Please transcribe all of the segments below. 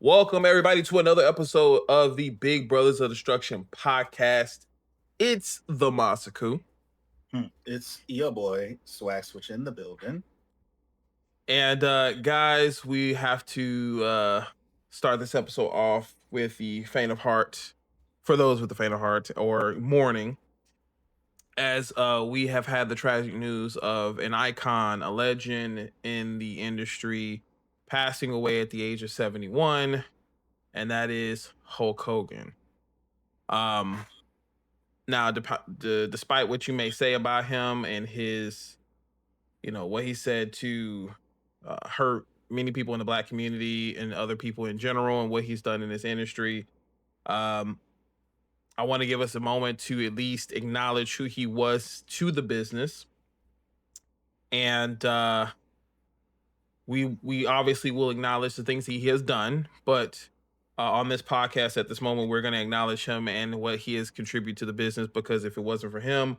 Welcome, everybody, to another episode of the Big Brothers of Destruction podcast. It's the Masaku. It's your boy, Swag Switch in the building. And guys, we have to start this episode off with the faint of heart. For those with the faint of heart or mourning, as we have had the tragic news of an icon, a legend in the industry, passing away at the age of 71, and that is Hulk Hogan. Now, despite what you may say about him and his, what he said to hurt many people in the Black community and other people in general, and what he's done in this industry, um, I want to give us a moment to at least acknowledge who he was to the business, and we obviously will acknowledge the things he has done, but on this podcast at this moment, we're going to acknowledge him and what he has contributed to the business, because if it wasn't for him,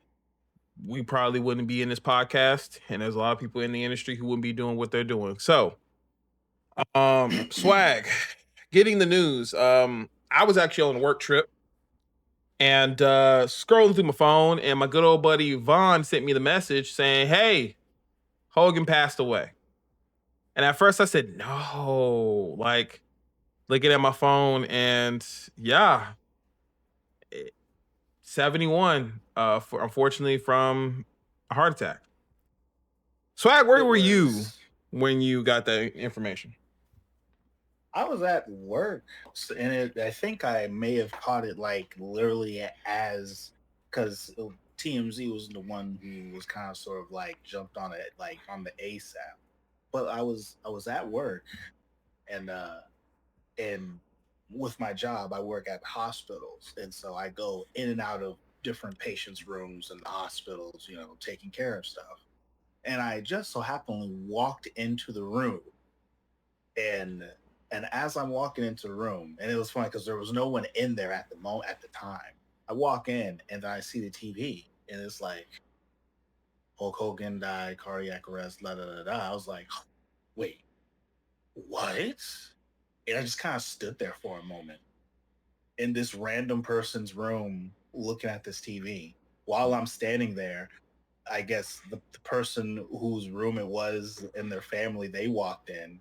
we probably wouldn't be in this podcast. And there's a lot of people in the industry who wouldn't be doing what they're doing. So, Swag, getting the news. I was actually on a work trip and scrolling through my phone, and my good old buddy Vaughn sent me the message saying, "Hey, Hogan passed away." And at first I said, "No," like, looking at my phone, and yeah, 71, unfortunately, from a heart attack. Swag, where were you when you got that information? I was at work, and I think I may have caught it like literally because TMZ was the one who was kind of sort of like jumped on it like on the ASAP. But I was at work, and with my job, I work at hospitals, and so I go in and out of different patients' rooms in the hospitals, taking care of stuff. And I just so happenly walked into the room, and as I'm walking into the room, and it was funny because there was no one in there at the time. I walk in and then I see the TV, and it's like Hulk Hogan died, cardiac arrest, da da da da. I was like, wait, what? And I just kind of stood there for a moment in this random person's room looking at this TV while I'm standing there. I guess the person whose room it was and their family, they walked in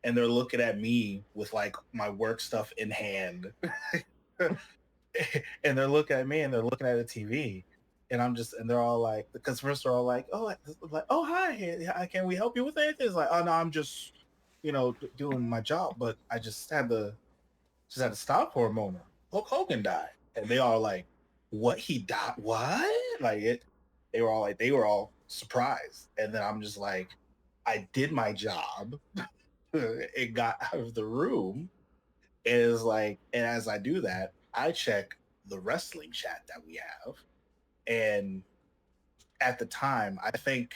and they're looking at me with like my work stuff in hand. And they're looking at me and they're looking at the TV. And and they're all like, because first they're all like, oh, hi, can we help you with anything? It's like, oh no, I'm just, doing my job. But I just had to stop for a moment. Hulk Hogan died. And they all like, what, he died? What? They were all surprised. And then I'm just like, I did my job. It got out of the room. And it's like, and as I do that, I check the wrestling chat that we have. And at the time, I think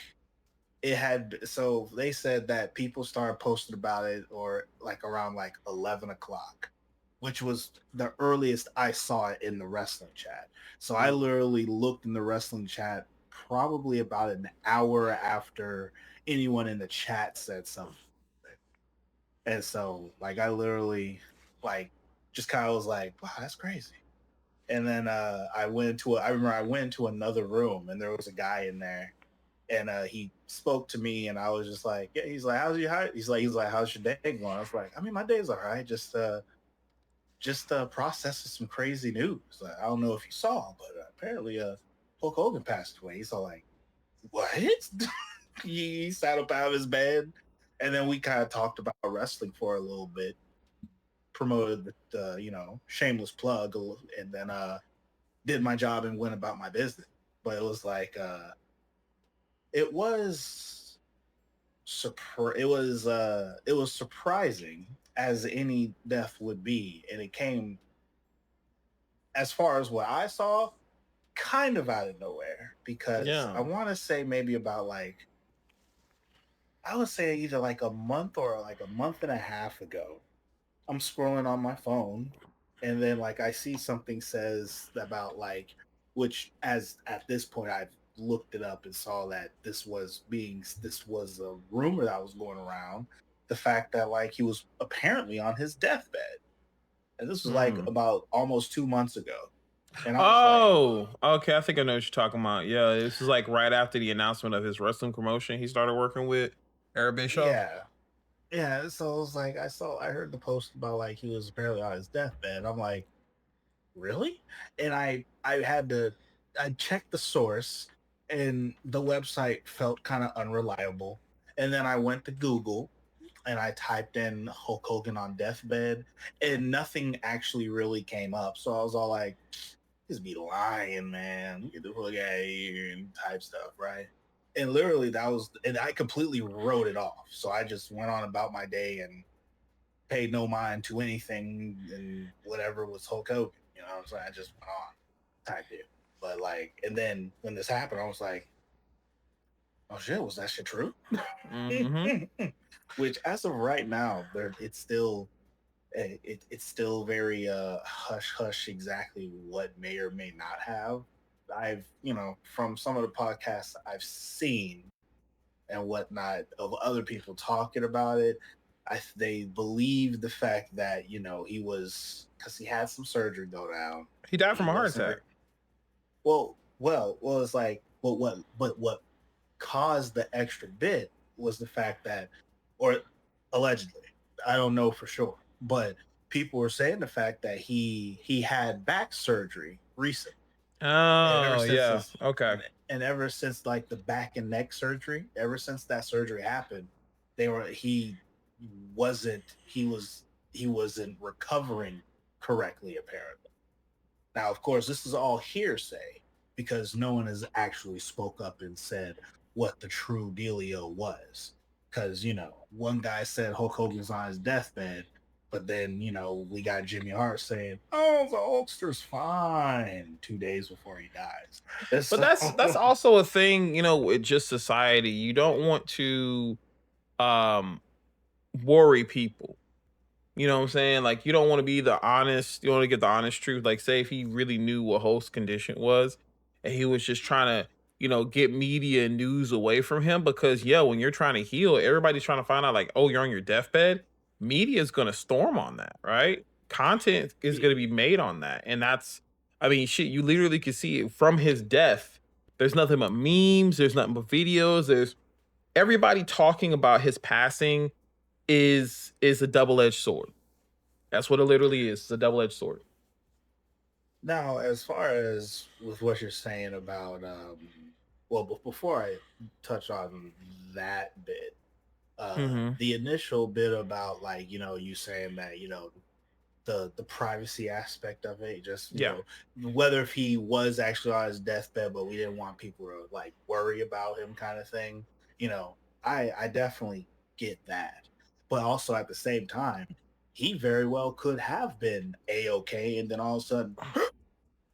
so they said that people started posting about it or like around like 11 o'clock, which was the earliest I saw it in the wrestling chat. So I literally looked in the wrestling chat probably about an hour after anyone in the chat said something. And so like I literally like just kind of was like, wow, that's crazy. And then I remember I went into another room and there was a guy in there, and he spoke to me, and I was just like, yeah, he's like, how's your day going? I was like, I mean, my day's all right. Just processing some crazy news. Like, I don't know if you saw, but apparently Hulk Hogan passed away. He's all like, what? He sat up out of his bed, and then we kind of talked about wrestling for a little bit, promoted the shameless plug, and then did my job and went about my business. But it was like it was surprising as any death would be, and it came, as far as what I saw, kind of out of nowhere, because I want to say maybe about like, I would say either like a month or like a month and a half ago, I'm scrolling on my phone, and then like I see something says about like, which as at this point I've looked it up and saw that this was a rumor that was going around the fact that like he was apparently on his deathbed, and this was like Mm. about almost 2 months ago, and I was like, Oh, okay. I think I know what you're talking about. Yeah, this is like right after the announcement of his wrestling promotion he started working with Eric Bischoff. yeah, yeah. So I was like, I heard the post about like he was apparently on his deathbed. I'm like, really? And I checked the source, and the website felt kind of unreliable. And then I went to Google and I typed in Hulk Hogan on deathbed, and nothing actually really came up. So I was all like, just be lying, man. Get the fuck out of here and type stuff, right? And literally and I completely wrote it off. So I just went on about my day and paid no mind to anything and whatever was Hulk Hogan. You know what I'm saying? I just went on, typed it. But like, and then when this happened, I was like, oh shit, was that shit true? Hmm. Which as of right now, it's still it's still very hush hush exactly what may or may not have. I've from some of the podcasts I've seen and whatnot of other people talking about it, they believe the fact that he was, because he had some surgery go down. He died He from a heart wasn't attack. well. It's like, what caused the extra bit was the fact that, or allegedly, I don't know for sure, but people were saying the fact that he had back surgery recently, and ever Oh, since yeah. this, Okay. and ever since like the back and neck surgery, ever since that surgery happened, wasn't he wasn't recovering correctly apparently. Now, of course, this is all hearsay because no one has actually spoke up and said what the true dealio was. Because one guy said Hulk Hogan's on his deathbed, but then we got Jimmy Hart saying, "Oh, the Hulkster's fine," 2 days before he dies. And But so, that's also a thing, with just society. You don't want to um worry people. You know what I'm saying? Like you don't want to be the honest, you want to get the honest truth. Like say if he really knew what Hulk's condition was and he was just trying to, get media and news away from him because yeah, when you're trying to heal, everybody's trying to find out like, oh, you're on your deathbed. Media is going to storm on that, right? Content is going to be made on that. And that's I mean, shit, you literally can see it from his death. There's nothing but memes, there's nothing but videos, there's everybody talking about his passing is a double-edged sword. That's what it literally is. It's a double-edged sword. now, as far as with what you're saying about, well, before I touch on that bit, Mhm. the initial bit about like you saying that the privacy aspect of it, just Yeah. whether if he was actually on his deathbed, but we didn't want people to like worry about him, kind of thing. You know, I definitely get that, but also at the same time, he very well could have been a okay, and then all of a sudden,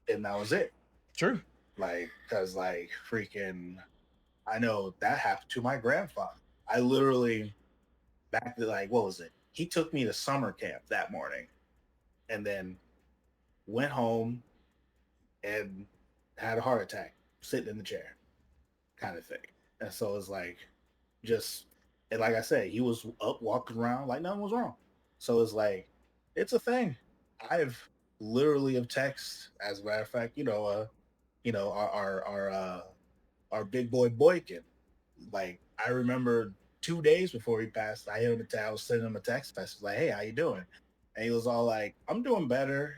and that was it. True. Like, cause like freaking, I know that happened to my grandfather. I literally back to like, what was it? He took me to summer camp that morning, and then went home and had a heart attack sitting in the chair, kind of thing. And so it's like, just, and like I said, he was up walking around like nothing was wrong. So it's like, it's a thing. I've literally have text, as a matter of fact, our big boy Boykin. Like I remember 2 days before he passed, I hit him I was sending him a text message like, "Hey, how you doing?" And he was all like, "I'm doing better,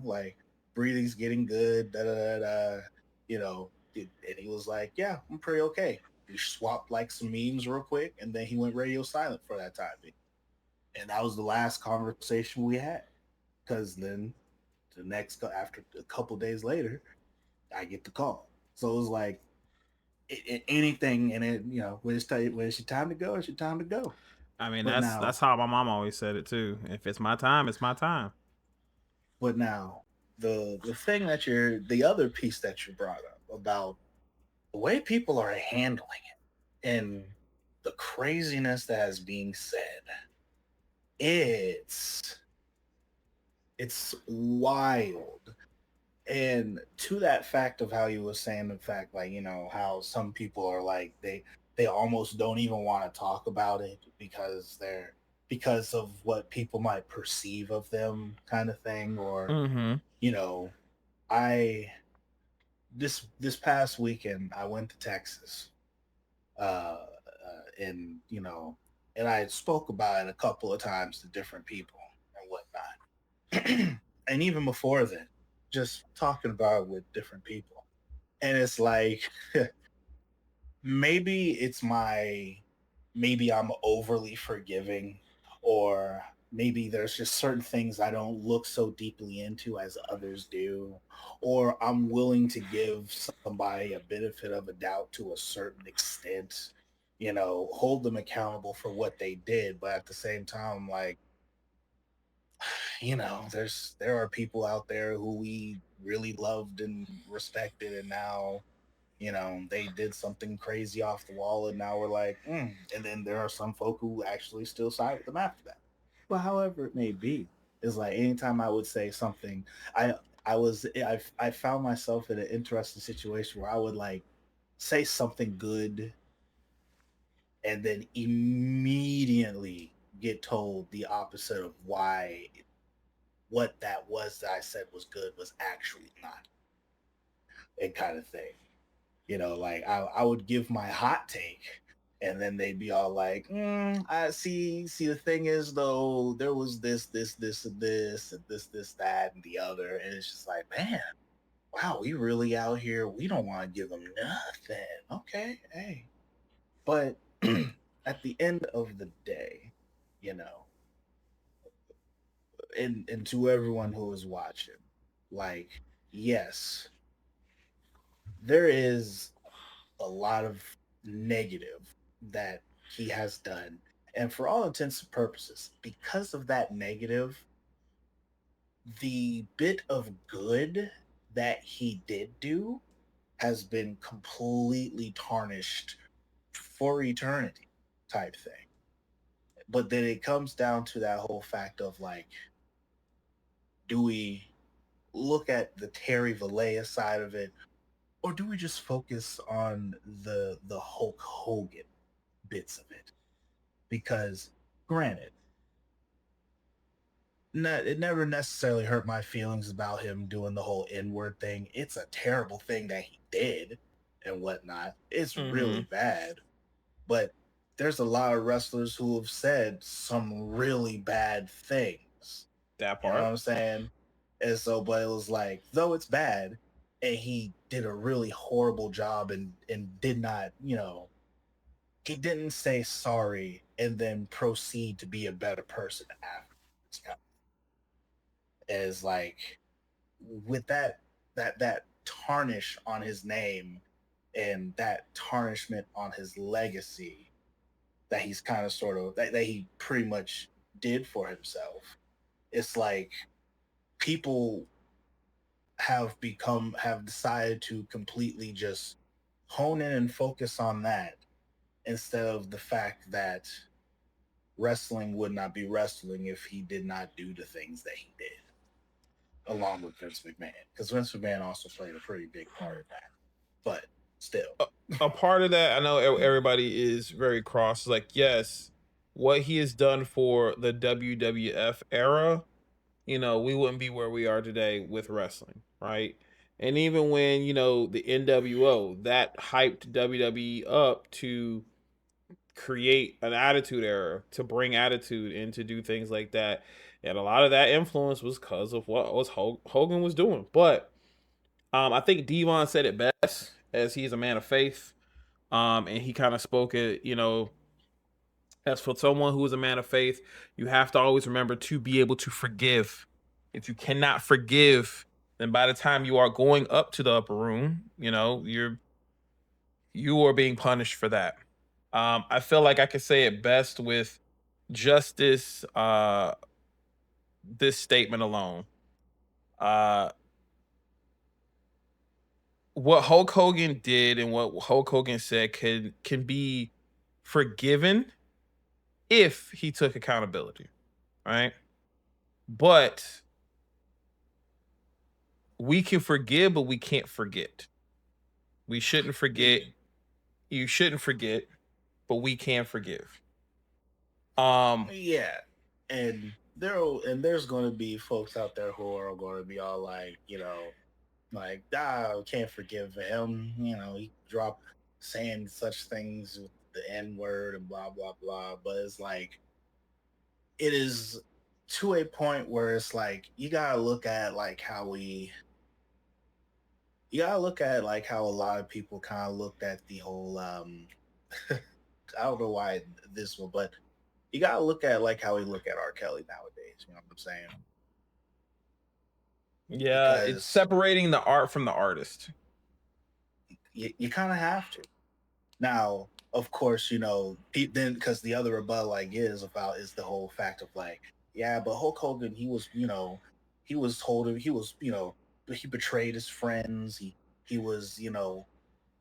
like breathing's getting good." Da da da da. And he was like, "Yeah, I'm pretty okay." We swapped like some memes real quick, and then he went radio silent for that time. And that was the last conversation we had. Because then after a couple days later, I get the call. So it was like anything, and when it's your time to go, it's your time to go. I mean, But that's now, how my mom always said it too. If it's my time, it's my time. but now, the thing that the other piece that you brought up about the way people are handling it and the craziness that is being said, it's it's wild. And to that fact of how you were saying, the fact, like, how some people are like, they almost don't even want to talk about it because of what people might perceive of them, kind of thing. Or, Mm-hmm. you know, I this past weekend I went to Texas, and and I spoke about it a couple of times to different people and whatnot, and even before then, just talking about it with different people, and it's like maybe maybe I'm overly forgiving, or maybe there's just certain things I don't look so deeply into as others do, or I'm willing to give somebody a benefit of a doubt to a certain extent, hold them accountable for what they did, but at the same time, like, there are people out there who we really loved and respected, and now they did something crazy off the wall, and now we're like, and then there are some folk who actually still side with them after that. But however it may be, it's like anytime I would say something, I I found myself in an interesting situation where I would like say something good and then immediately get told the opposite of why what that was that I said was good was actually not, and kind of thing. Like I would give my hot take, and then they'd be all like, I see the thing is though, there was this and this and this that and the other, and it's just like, man, wow, we really out here, we don't want to give them nothing. Okay, hey. But at the end of the day, you know and to everyone who is watching, like, yes, there is a lot of negative that he has done. And for all intents and purposes, because of that negative, the bit of good that he did do has been completely tarnished for eternity, type thing. But then it comes down to that whole fact of like, do we look at the Terry Valleja side of it, or do we just focus on the Hulk Hogan bits of it? Because granted, it never necessarily hurt my feelings about him doing the whole N-word thing. It's a terrible thing that he did and whatnot. It's really Mm-hmm. bad. But there's a lot of wrestlers who have said some really bad things. That You know what part. I'm saying? And so, but it was like, though it's bad, and he did a really horrible job and did not, he didn't say sorry and then proceed to be a better person after. Is like, with that tarnish on his name and that tarnishment on his legacy that he's kind of sort of that he pretty much did for himself. It's like people have decided to completely just hone in and focus on that, instead of the fact that wrestling would not be wrestling if he did not do the things that he did, along with Vince McMahon, because Vince McMahon also played a pretty big part of that. But still, A part of that, I know everybody is very cross. Like, yes, what he has done for the WWF era, we wouldn't be where we are today with wrestling, right? And even when, the NWO, that hyped WWE up to create an attitude era, to bring attitude and to do things like that. And a lot of that influence was because of what was Hogan was doing. But I think Devon said it best, as he's a man of faith. And he kind of spoke it, as for someone who is a man of faith, you have to always remember to be able to forgive. If you cannot forgive, then by the time you are going up to the upper room, you are being punished for that. I feel like I could say it best with just this statement alone. Uh, what Hulk Hogan did and what Hulk Hogan said can be forgiven if he took accountability, right? But we can forgive, but we can't forget. We shouldn't forget. yeah, You shouldn't forget. but we can forgive. Um, Yeah, and there's going to be folks out there who are going to be all like, like, can't forgive him. He dropped saying such things with the N word and blah blah blah. But it's like it is to a point where it's like you gotta look at like how a lot of people kind of looked at the whole I don't know why this one, but you gotta look at like how we look at R. Kelly nowadays. You know what I'm saying? yeah, it's Because separating the art from the artist. you kind of have to. Now, of course, then because the other rebuttal I get is the whole fact of like, yeah, but Hulk Hogan, he betrayed his friends. He was,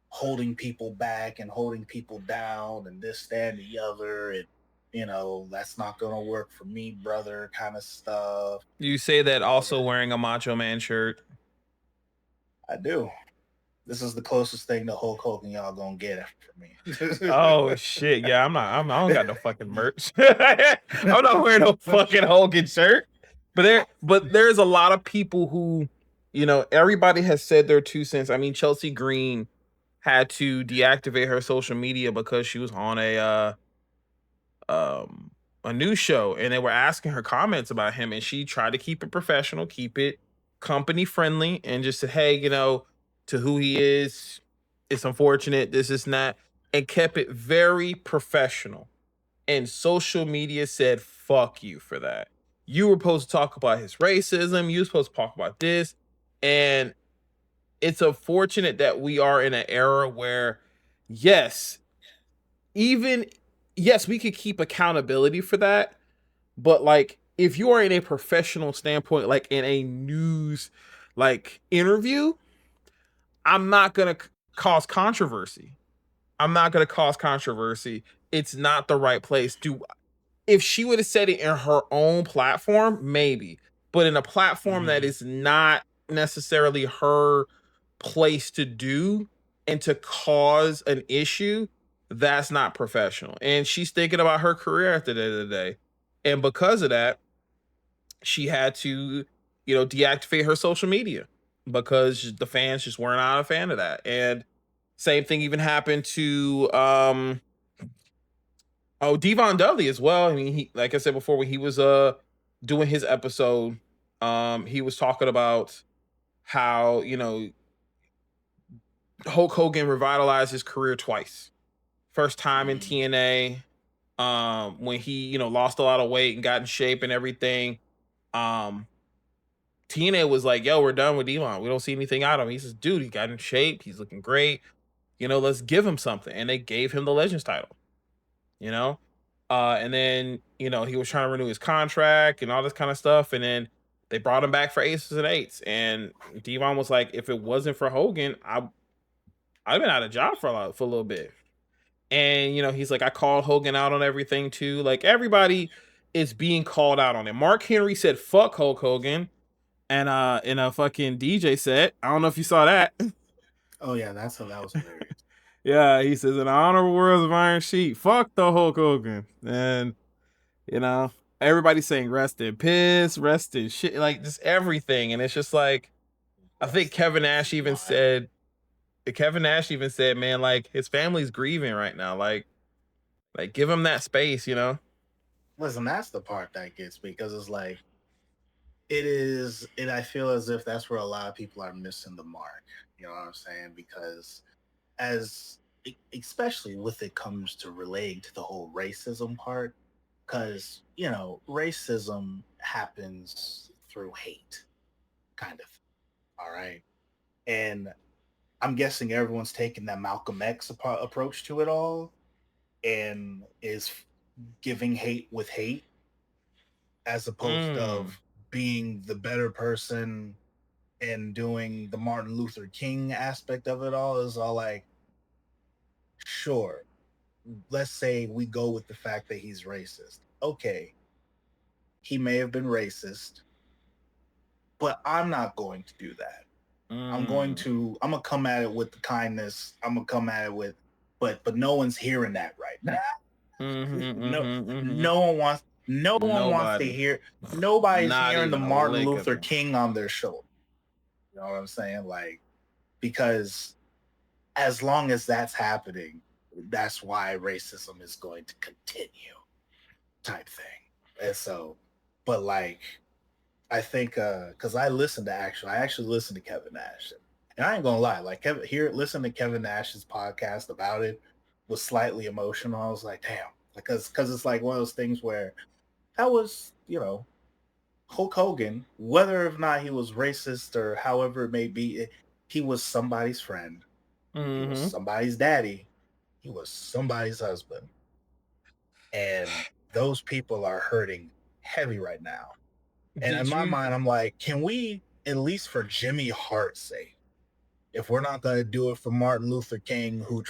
holding people back and holding people down and this, that, and the other. And, that's not going to work for me, brother, kind of stuff. You say that All also that. wearing a Macho Man shirt. I do. This is the closest thing to Hulk Hogan y'all gonna get from me. Oh shit! Yeah, I don't got no fucking merch. I'm not wearing no fucking Hogan shirt. But there's a lot of people who, everybody has said their 2 cents. I mean, Chelsea Green had to deactivate her social media because she was on um a news show and they were asking her comments about him, and she tried to keep it professional, keep it company friendly, and just said, hey, to who he is, it's unfortunate, this is not, and kept it very professional. And social media said fuck you for that. You were supposed to talk about his racism, you were supposed to talk about this. And it's unfortunate that we are in an era where, yes, even yes, we could keep accountability for that, but like if you are in a professional standpoint, like in a news like interview, I'm not gonna cause controversy. I'm not gonna cause controversy. It's not the right place. Do If she would have said it in her own platform, maybe, but in a platform that Mhm. is not necessarily her place to do and to cause an issue, that's not professional. And she's thinking about her career at the end of the day. And because of that, she had to, deactivate her social media because the fans just weren't not a fan of that. And same thing even happened to Devon Dudley as well. I mean, he, like I said before, when he was doing his episode, he was talking about how, Hulk Hogan revitalized his career twice. First time in Mhm. TNA, when he, lost a lot of weight and got in shape and everything. Um, TNA was like, yo, we're done with Devon. We don't see anything out of him. He says, dude, he got in shape. He's looking great. Let's give him something. And they gave him the Legends title, you know? And then, he was trying to renew his contract and all this kind of stuff. And then they brought him back for Aces and Eights. And Devon was like, if it wasn't for Hogan, I've been out of job for a little bit. And he's like, I called Hogan out on everything too. Like everybody is being called out on it. Mark Henry said fuck Hulk Hogan, and in a fucking DJ set. I don't know if you saw that. Oh yeah, that was hilarious. Yeah, he says in the honorable words of Iron Sheik, fuck the Hulk Hogan. And you know, everybody's saying rest in piss, rest in shit, like just everything. And it's just like I think Rest in peace is wild. Kevin Nash even said, man, like his family's grieving right now. Like give him that space, you know? Listen, that's the part that gets me because it's like it is, and I feel as if that's where a lot of people are missing the mark. You know what I'm saying? Because especially with it comes to relating to the whole racism part, because racism happens through hate, kind of. All right, and I'm guessing everyone's taking that Malcolm X approach to it all, and is giving hate with hate as opposed to Mm. of being the better person and doing the Martin Luther King aspect of it all. Is all like, sure, let's say we go with the fact that he's racist. Okay, he may have been racist, but I'm not going to do that. Mm. I'm gonna come at it with the kindness. I'm gonna come at it with, but no one's hearing that right No, Mm-hmm. no one wants to Nobody. hear. Nobody's Not hearing the even a Martin lick of Luther it. King on their shoulder. You know what I'm saying? Like, because as long as that's happening, that's why racism is going to continue, type thing. And so, but like, I think because I actually listened to Kevin Nash, and I ain't gonna lie, like listen to Kevin Nash's podcast about it was slightly emotional. I was like, damn, because it's like one of those things where that was, Hulk Hogan, whether or not he was racist or however it may be, he was somebody's friend, he was Mm-hmm. somebody's daddy, he was somebody's husband, and those people are hurting heavy right now. And in Did my you? mind, I'm like, can we, at least for Jimmy Hart's sake, if we're not going to do it for Martin Luther King, who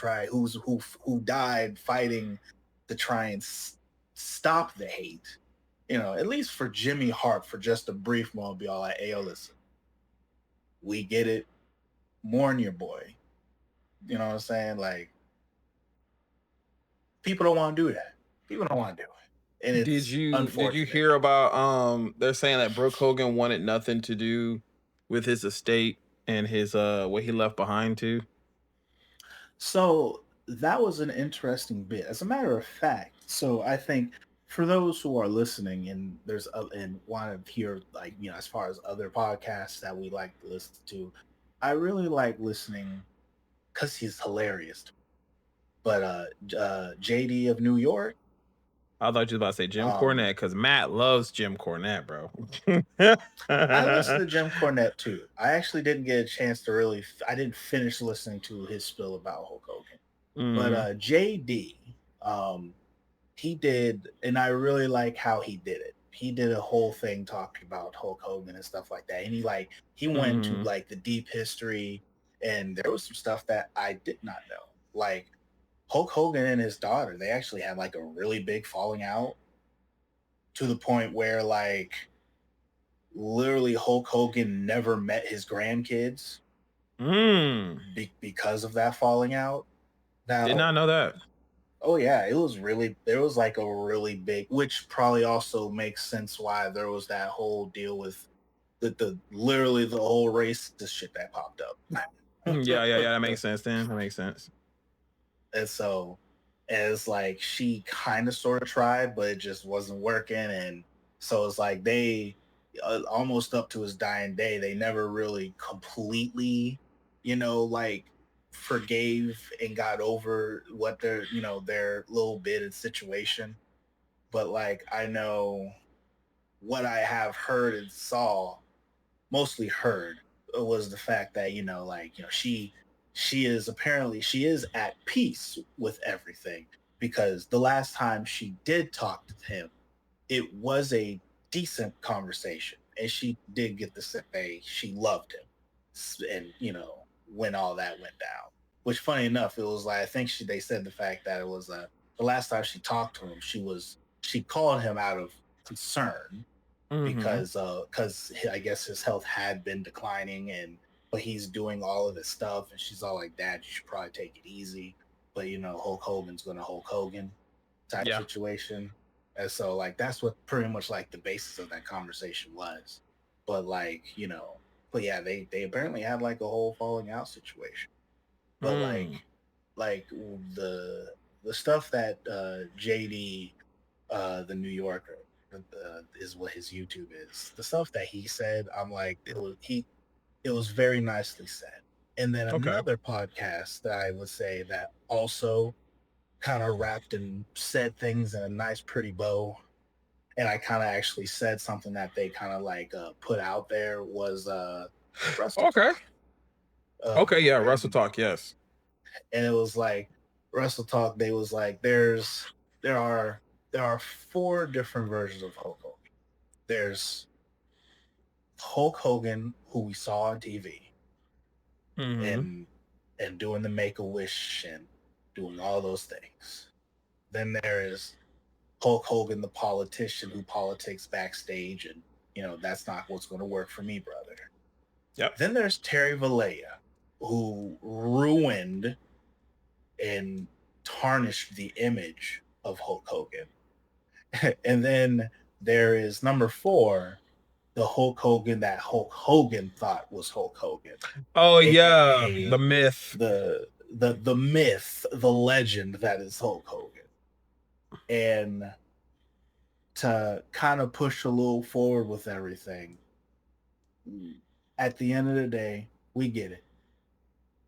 died fighting to try and stop the hate, at least for Jimmy Hart, for just a brief moment, be all like, hey, yo, listen, we get it, mourn your boy. You know what I'm saying? Like, people don't want to do that. People don't want to do it, and Did it's you unfortunate. hear about they're saying that Brooke Hogan wanted nothing to do with his estate and his what he left behind too? So that was an interesting bit. As a matter of fact, so I think for those who are listening and and want to hear, like, as far as other podcasts that we like to listen to, I really like listening because he's hilarious. But JD of New York, I thought you was about to say Jim um, Cornette because Matt loves Jim Cornette, bro. I listen to Jim Cornette too. I actually didn't get a chance to I didn't finish listening to his spill about Hulk Hogan. But Hmm. JD, um, he did, and I really like how he did it. He did a whole thing talking about Hulk Hogan and stuff like that. And he went into Hmm. like the deep history, and there was some stuff that I did not know. Like Hulk Hogan and his daughter, they actually had like a really big falling out, to the point where like literally Hulk Hogan never met his grandkids Mm. because of that falling out. Did Now, not know that. oh yeah, there was like a really big, which probably also makes sense why there was that whole deal with the literally the whole racist shit that popped up. Yeah, yeah, yeah. That makes sense. Then that makes sense. And so, and it's like she kind of sort of tried, but it just wasn't working. And so it's like they almost up to his dying day, they never really completely, like forgave and got over what their little bit of situation. But like I know what I have heard and saw, mostly heard, was the fact that she is at peace with everything, because the last time she did talk to him, it was a decent conversation, and she did get to say she loved him, and when all that went down. Which, funny enough, it was like, I think they said the fact that it was the last time she talked to him, she called him out of concern, Hmm. because I guess his health had been declining, and but he's doing all of this stuff, and she's all like, "Dad, you should probably take it easy." But Hulk Hogan's gonna Hulk Hogan type Yeah. situation. And so like that's what pretty much like the basis of that conversation was. But like, but yeah, they apparently had like a whole falling out situation. But Mm. like the stuff that JD, the New Yorker, is what his YouTube is. The stuff that he said, I'm like, it was very nicely said. And then Okay. another podcast that I would say that also kind of wrapped and said things in a nice, pretty bow. And I kind of actually said something that they kind of like put out there was Wrestle Okay. Talk. Uh, Okay. Yeah. Wrestle and talk. Yes. and it was like Wrestle Talk. They was like, there are there are four different versions of Hulk Hogan. There's Hulk Hogan, who we saw on TV, Hmm. and doing the Make a Wish and doing all those things. Then there is Hulk Hogan, the politician who politics backstage, and that's not what's going to work for me, brother. Yep. Then there's Terry Valleja, who ruined and tarnished the image of Hulk Hogan. And then there is number 4, the Hulk Hogan that Hulk Hogan thought was Hulk Hogan. Oh yeah, AKA the myth. The myth, the legend that is Hulk Hogan. And to kind of push a little forward with everything, at the end of the day, we get it.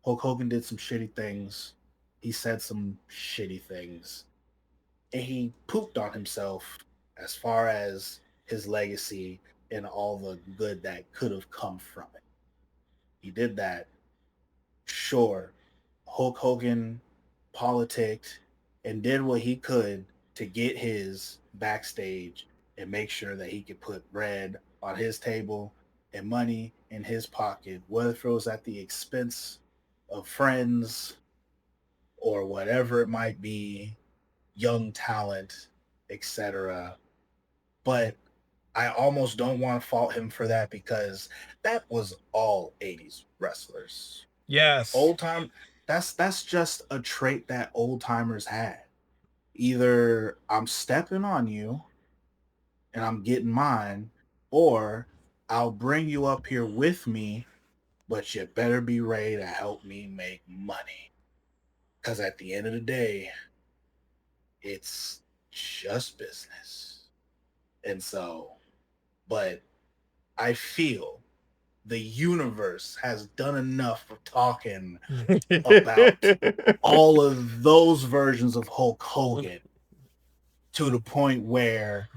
Hulk Hogan did some shitty things. He said some shitty things. And he pooped on himself as far as his legacy and all the good that could have come from it. He did that. Sure, Hulk Hogan politicked and did what he could to get his backstage and make sure that he could put bread on his table and money in his pocket, whether it was at the expense of friends or whatever it might be, young talent, etc. But I almost don't want to fault him for that because that was all 80s wrestlers. Yes. Old time, that's just a trait that old timers had. Either I'm stepping on you and I'm getting mine, or I'll bring you up here with me, but you better be ready to help me make money. Because at the end of the day, it's just business. And so, but I feel the universe has done enough of talking about all of those versions of Hulk Hogan to the point where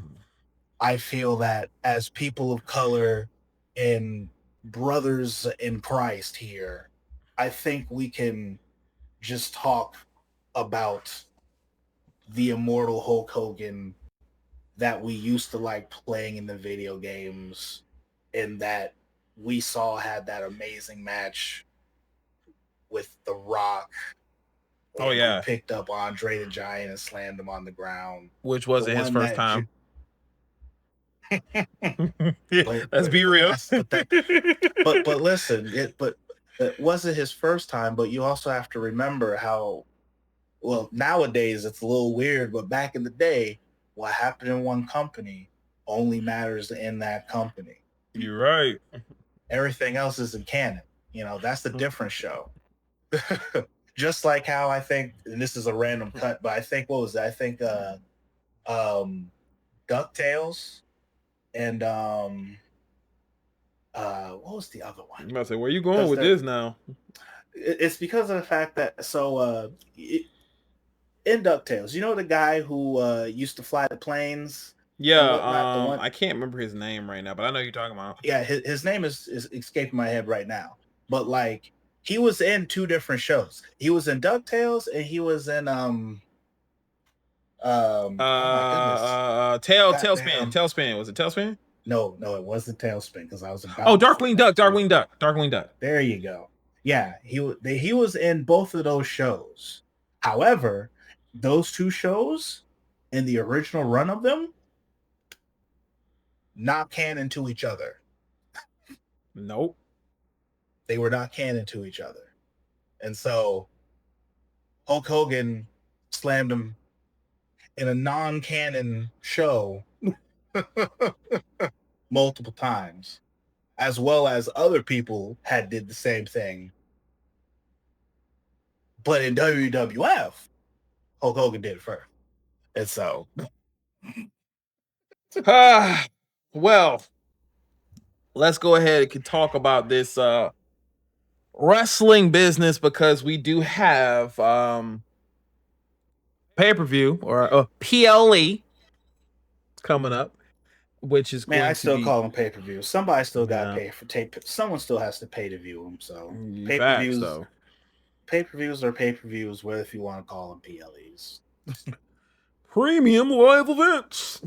I feel that as people of color and brothers in Christ here, I think we can just talk about the immortal Hulk Hogan that we used to like playing in the video games and that we saw had that amazing match with The Rock. Oh yeah, he picked up Andre the Giant and slammed him on the ground, which wasn't his first time. Let's be real. But listen, it wasn't his first time. But you also have to remember how, well, nowadays it's a little weird, but back in the day, what happened in one company only matters in that company. You're right. Everything else isn't canon. That's the different show. Just like how I think, and this is a random cut, but I think, what was that? I think DuckTales and what was the other one? I'm about to say, where are you going with this now? It's because of the fact that in DuckTales, you know the guy who used to fly the planes? Yeah, I can't remember his name right now, but I know who you're talking about. Yeah, his name is escaping my head right now. But like, he was in 2 different shows. He was in DuckTales and he was in oh my goodness. Tailspin. Was it Tailspin? No, it wasn't Tailspin because I was about Darkwing Duck. There you go. Yeah, he was in both of those shows. However, those 2 shows in the original run of them, not canon to each other. Nope. They were not canon to each other. And so Hulk Hogan slammed him in a non-canon show multiple times, as well as other people had did the same thing. But in WWF, Hulk Hogan did it first. And so well, let's go ahead and talk about this wrestling business, because we do have pay-per-view or PLE coming up, which is I still call them pay-per-view. Somebody still got to pay for tape. Someone still has to pay to view them. So pay-per-views are pay-per-views, whether if you want to call them PLEs. Premium live events.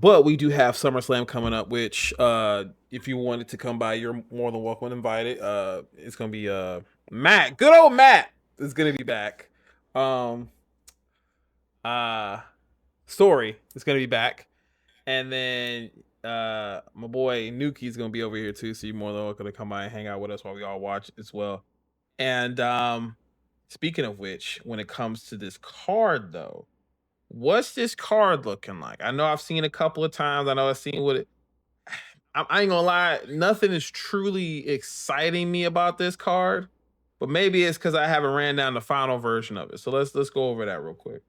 But we do have SummerSlam coming up, which if you wanted to come by, you're more than welcome and invited. It's gonna be Matt, good old Matt is gonna be back. Story is gonna be back, and then my boy Nuki is gonna be over here too, so you're more than welcome to come by and hang out with us while we all watch as well. And Speaking of which, when it comes to this card, though, what's this card looking like? I know I've seen a couple of times. I know I've seen what it. I ain't gonna lie, nothing is truly exciting me about this card, but maybe it's because I haven't ran down the final version of it. So let's go over that real quick.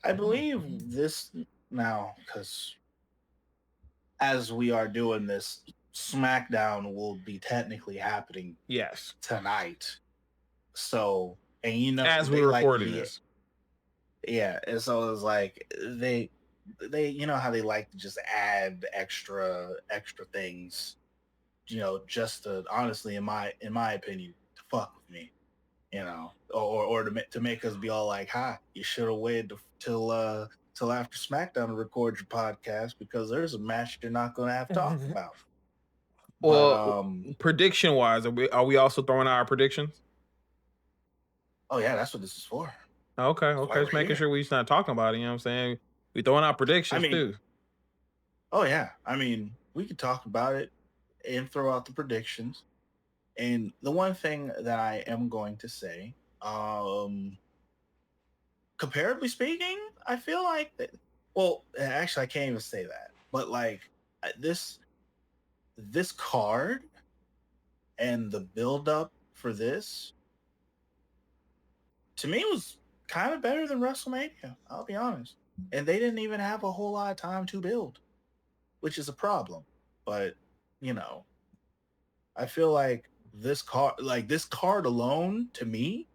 I believe this now, because as we are doing this, SmackDown will be technically happening Yes, tonight. So, and you know, as they we're like to recording be, this. yeah. And so it's like they, you know how they like to just add extra things, you know, just to honestly, in my opinion, to fuck with me, you know, or to make us be all like, "Ha, you should have waited till after SmackDown to record your podcast because there's a match you're not going to have to talk about." But Well, prediction wise, are we also throwing out our predictions? oh yeah, that's what this is for. Okay, That's why okay. we're Just making here. sure we're just not talking about it. You know what I'm saying? We throwing out I predictions mean, too. oh yeah, I mean, we could talk about it and throw out the predictions. And the one thing that I am going to say, comparably speaking, I feel like that. Well, actually, I can't even say that. But like this card and the build up for this, to me, was kind of better than WrestleMania. I'll be honest. And they didn't even have a whole lot of time to build, which is a problem. But you know, I feel like this card alone, to me,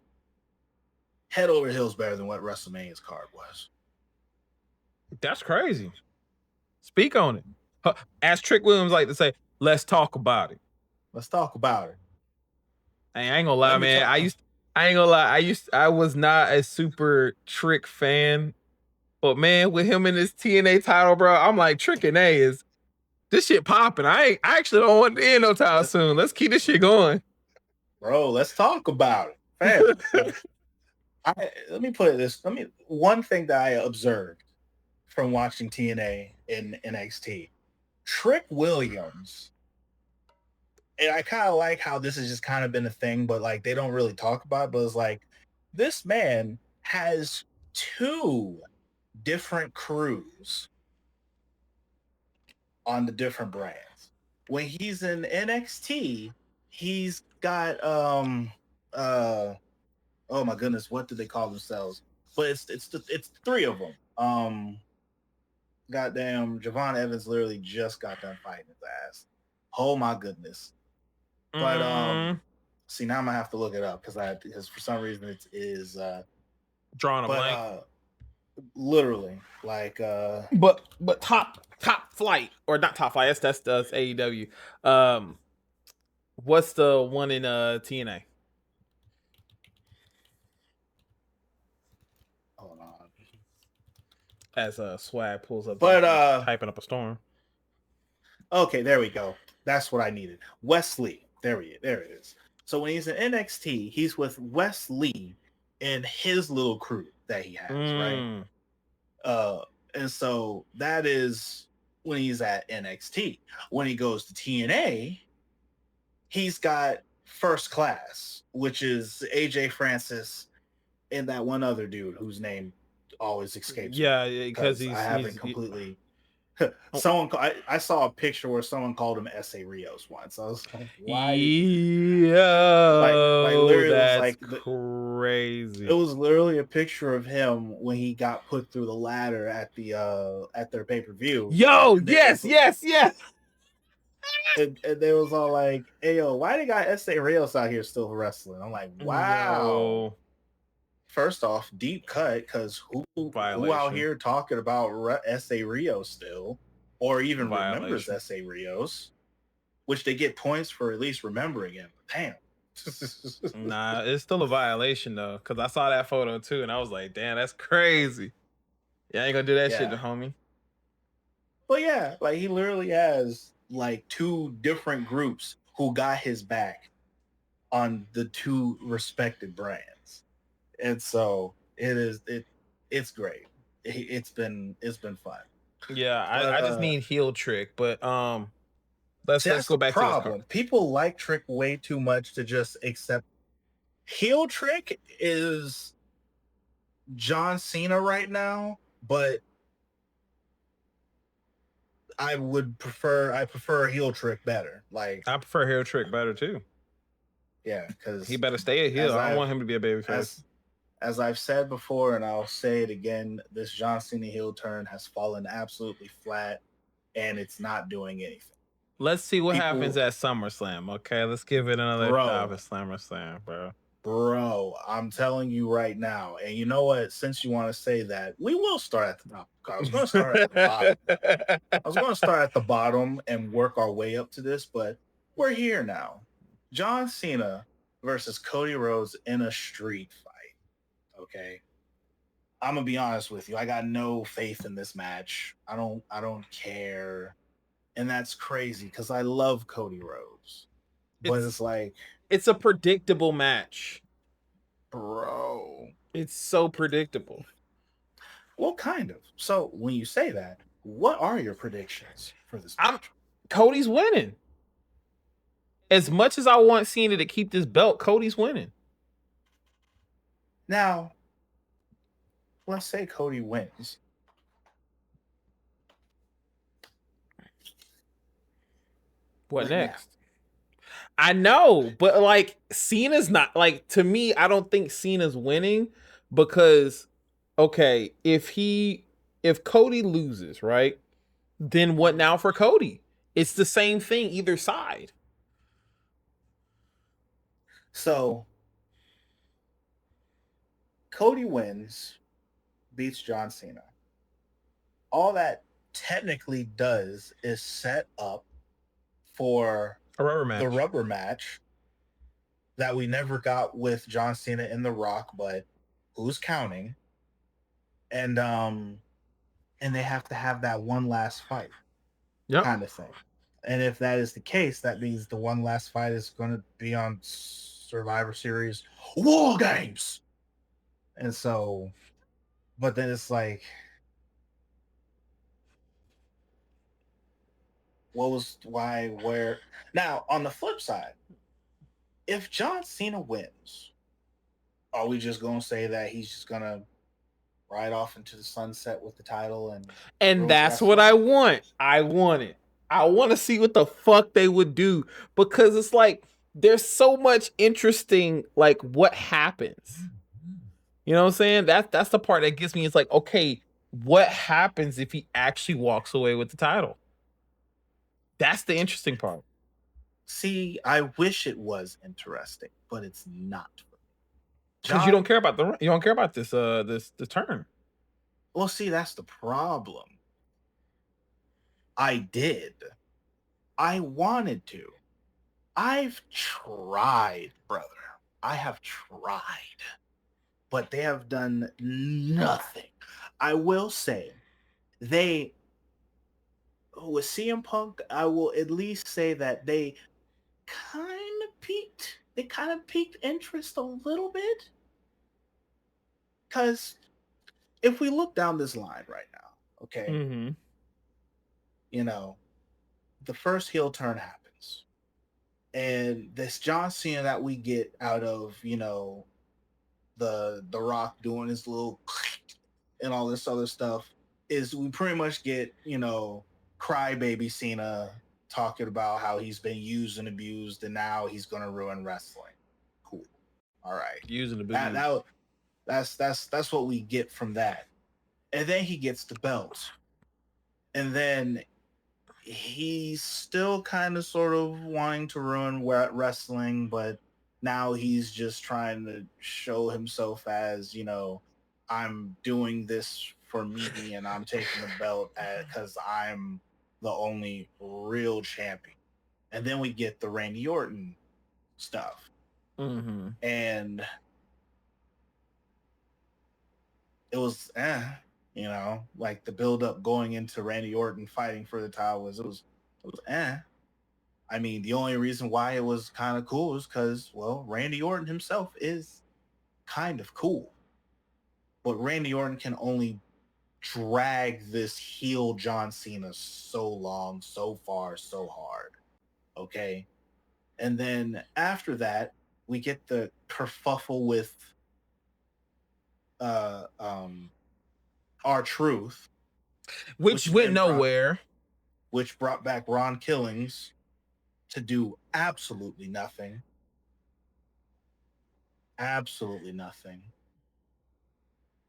head over heels better than what WrestleMania's card was. That's crazy. Speak on it. As Trick Williams like to say, let's talk about it. Let's talk about it. Hey, I ain't gonna lie, Let me man. talk. I ain't gonna lie. I was not a super Trick fan, but man, with him in this TNA title, bro, I'm like Trick and A is this shit popping. I actually don't want to end no time soon. Let's keep this shit going. Bro, let's talk about it. Fam. Let me put it this. One thing that I observed from watching TNA in NXT, Trick Williams, and I kind of like how this has just kind of been a thing, but like they don't really talk about it, but it's like this man has two different crews on the different brands. When he's in NXT, he's got oh my goodness, what do they call themselves? But it's three of them. Goddamn, Javon Evans literally just got done fighting his ass. Oh my goodness. But see, now I'm gonna have to look it up because for some reason it is drawing a blank. Literally like but top flight, or not top flight, that's AEW. What's the one in TNA? hold on. As Swag pulls up, But typing up a storm. Okay, there we go. That's what I needed. Wesley. There it is. So when he's in NXT, he's with Wesley and his little crew that he has, right? And so that is when he's at NXT. When he goes to TNA, he's got First Class, which is AJ Francis and that one other dude whose name always escapes. Yeah, because I haven't completely. I saw a picture where someone called him S.A. Rios once. I was like, why? Yeah, literally, that's it was like crazy. It was literally a picture of him when he got put through the ladder at their pay-per-view. Yo, yes. And they was all like, "Hey, yo, why they got S.A. Rios out here still wrestling?" I'm like, "Wow." Yo. First off, deep cut, because who out here talking about S.A. Rios still, or even remembers S.A. Rios, which they get points for at least remembering him. Damn. Nah, it's still a violation though, because I saw that photo too, and I was like, "Damn, that's crazy." Yeah, I ain't gonna do that shit to homie. But yeah, like he literally has like two different groups who got his back on the two respected brands, and so it's great. It's been fun. Yeah, I just need heel Trick, but let's go back to this card. People like Trick way too much to just accept. heel trick is John Cena right now, but I prefer heel trick better. Like, I prefer heel trick better too. yeah, He because better stay a heel. I don't want him to be a babyface. as I've said before, and I'll say it again, this John Cena heel turn has fallen absolutely flat, and it's not doing anything. Let's see what happens People, at SummerSlam. Okay, let's give it another shot at SummerSlam, bro. I'm telling you right now, and you know what? Since you want to say that, we will start at the top. I was going to start at the bottom. I was going to start at the bottom and work our way up to this, but we're here now. John Cena versus Cody Rhodes in a street fight. Okay. I'm gonna be honest with you. I got no faith in this match. I don't care. And that's crazy because I love Cody Rhodes. But it's like, it's a predictable match. bro. It's so predictable. Well, kind of. So when you say that, what are your predictions for this match? Cody's winning. As much as I want Cena to keep this belt, Cody's winning. Now, let's say Cody wins. What next? I know, but like Cena's not like, to me, I don't think Cena's winning because okay, if Cody loses, right? Then what now for Cody? It's the same thing either side. So Cody wins, beats John Cena. All that technically does is set up for a rubber match. The rubber match that we never got with John Cena and The Rock, but who's counting? And they have to have that one last fight, kind of thing. And if that is the case, that means the one last fight is going to be on Survivor Series War Games. And so, but then it's like, where? Now, on the flip side, if John Cena wins, are we just going to say that he's just going to ride off into the sunset with the title? And that's what I want. I want it. I want to see what the fuck they would do, because it's like there's so much interesting, like, what happens. You know what I'm saying? That's the part that gets me. It's like, okay, what happens if he actually walks away with the title? That's the interesting part. See, I wish it was interesting, but it's not. Because you don't care about this the turn. Well, see, that's the problem. I did. I wanted to. I've tried, brother. I have tried. But they have done nothing. I will say, with CM Punk, I will at least say that they kind of piqued interest a little bit. Because if we look down this line right now, okay, you know, the first heel turn happens. And this John Cena that we get out of, the Rock doing his little and all this other stuff, is we pretty much get, crybaby Cena talking about how he's been used and abused and now he's gonna ruin wrestling. Cool. All right. Using the that's what we get from that. And then he gets the belt. And then he's still kind of sort of wanting to ruin wrestling, but now he's just trying to show himself as, I'm doing this for me and I'm taking the belt because I'm the only real champion. And then we get the Randy Orton stuff. And it was like the build up going into Randy Orton fighting for the title was I mean, the only reason why it was kind of cool is because, well, Randy Orton himself is kind of cool. But Randy Orton can only drag this heel John Cena so long, so far, so hard. Okay. And then after that, we get the kerfuffle with uh um R-Truth, Which went nowhere. which brought back Ron Killings to do absolutely nothing. Absolutely nothing.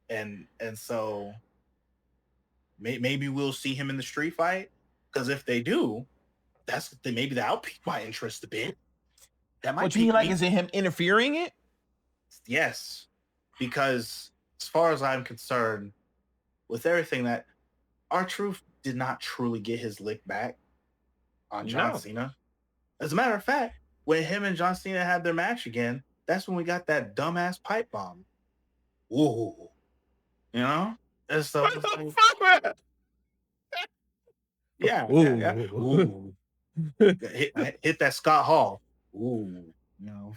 And so maybe we'll see him in the street fight, because if they do, maybe that'll pique my interest a bit. That might What you mean, pique like, me. is it him interfering it? Yes, because as far as I'm concerned, with everything that R-Truth did not truly get his lick back on John No. Cena. As a matter of fact, when him and John Cena had their match again, that's when we got that dumbass pipe bomb. Ooh, you know, and so What the fuck, man? yeah. Ooh, hit that Scott Hall. Ooh,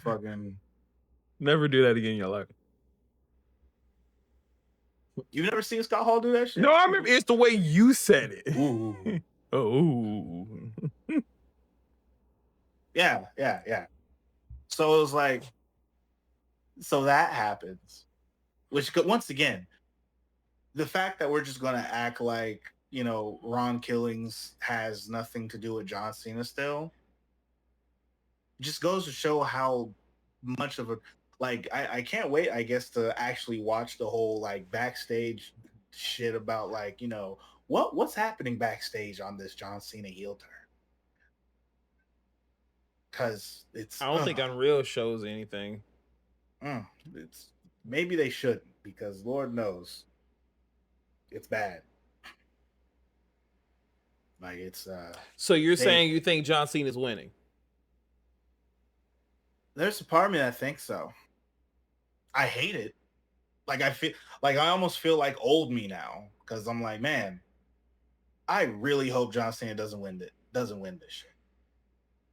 fucking. Never do that again in your life. You've never seen Scott Hall do that shit? No, I remember. It's the way you said it. Ooh. Oh. Yeah. So it was like, so that happens, which once again, the fact that we're just gonna act like Ron Killings has nothing to do with John Cena still just goes to show how much of a I can't wait, I guess, to actually watch the whole backstage shit about what's happening backstage on this John Cena heel turn, because it's I don't think Unreal shows anything. it's maybe they shouldn't, because Lord knows it's bad. Like it's So you're saying you think John Cena is winning? There's a part of me that thinks so. I hate it. I feel I almost feel like old me now, because I'm like, man, I really hope John Cena doesn't win this shit.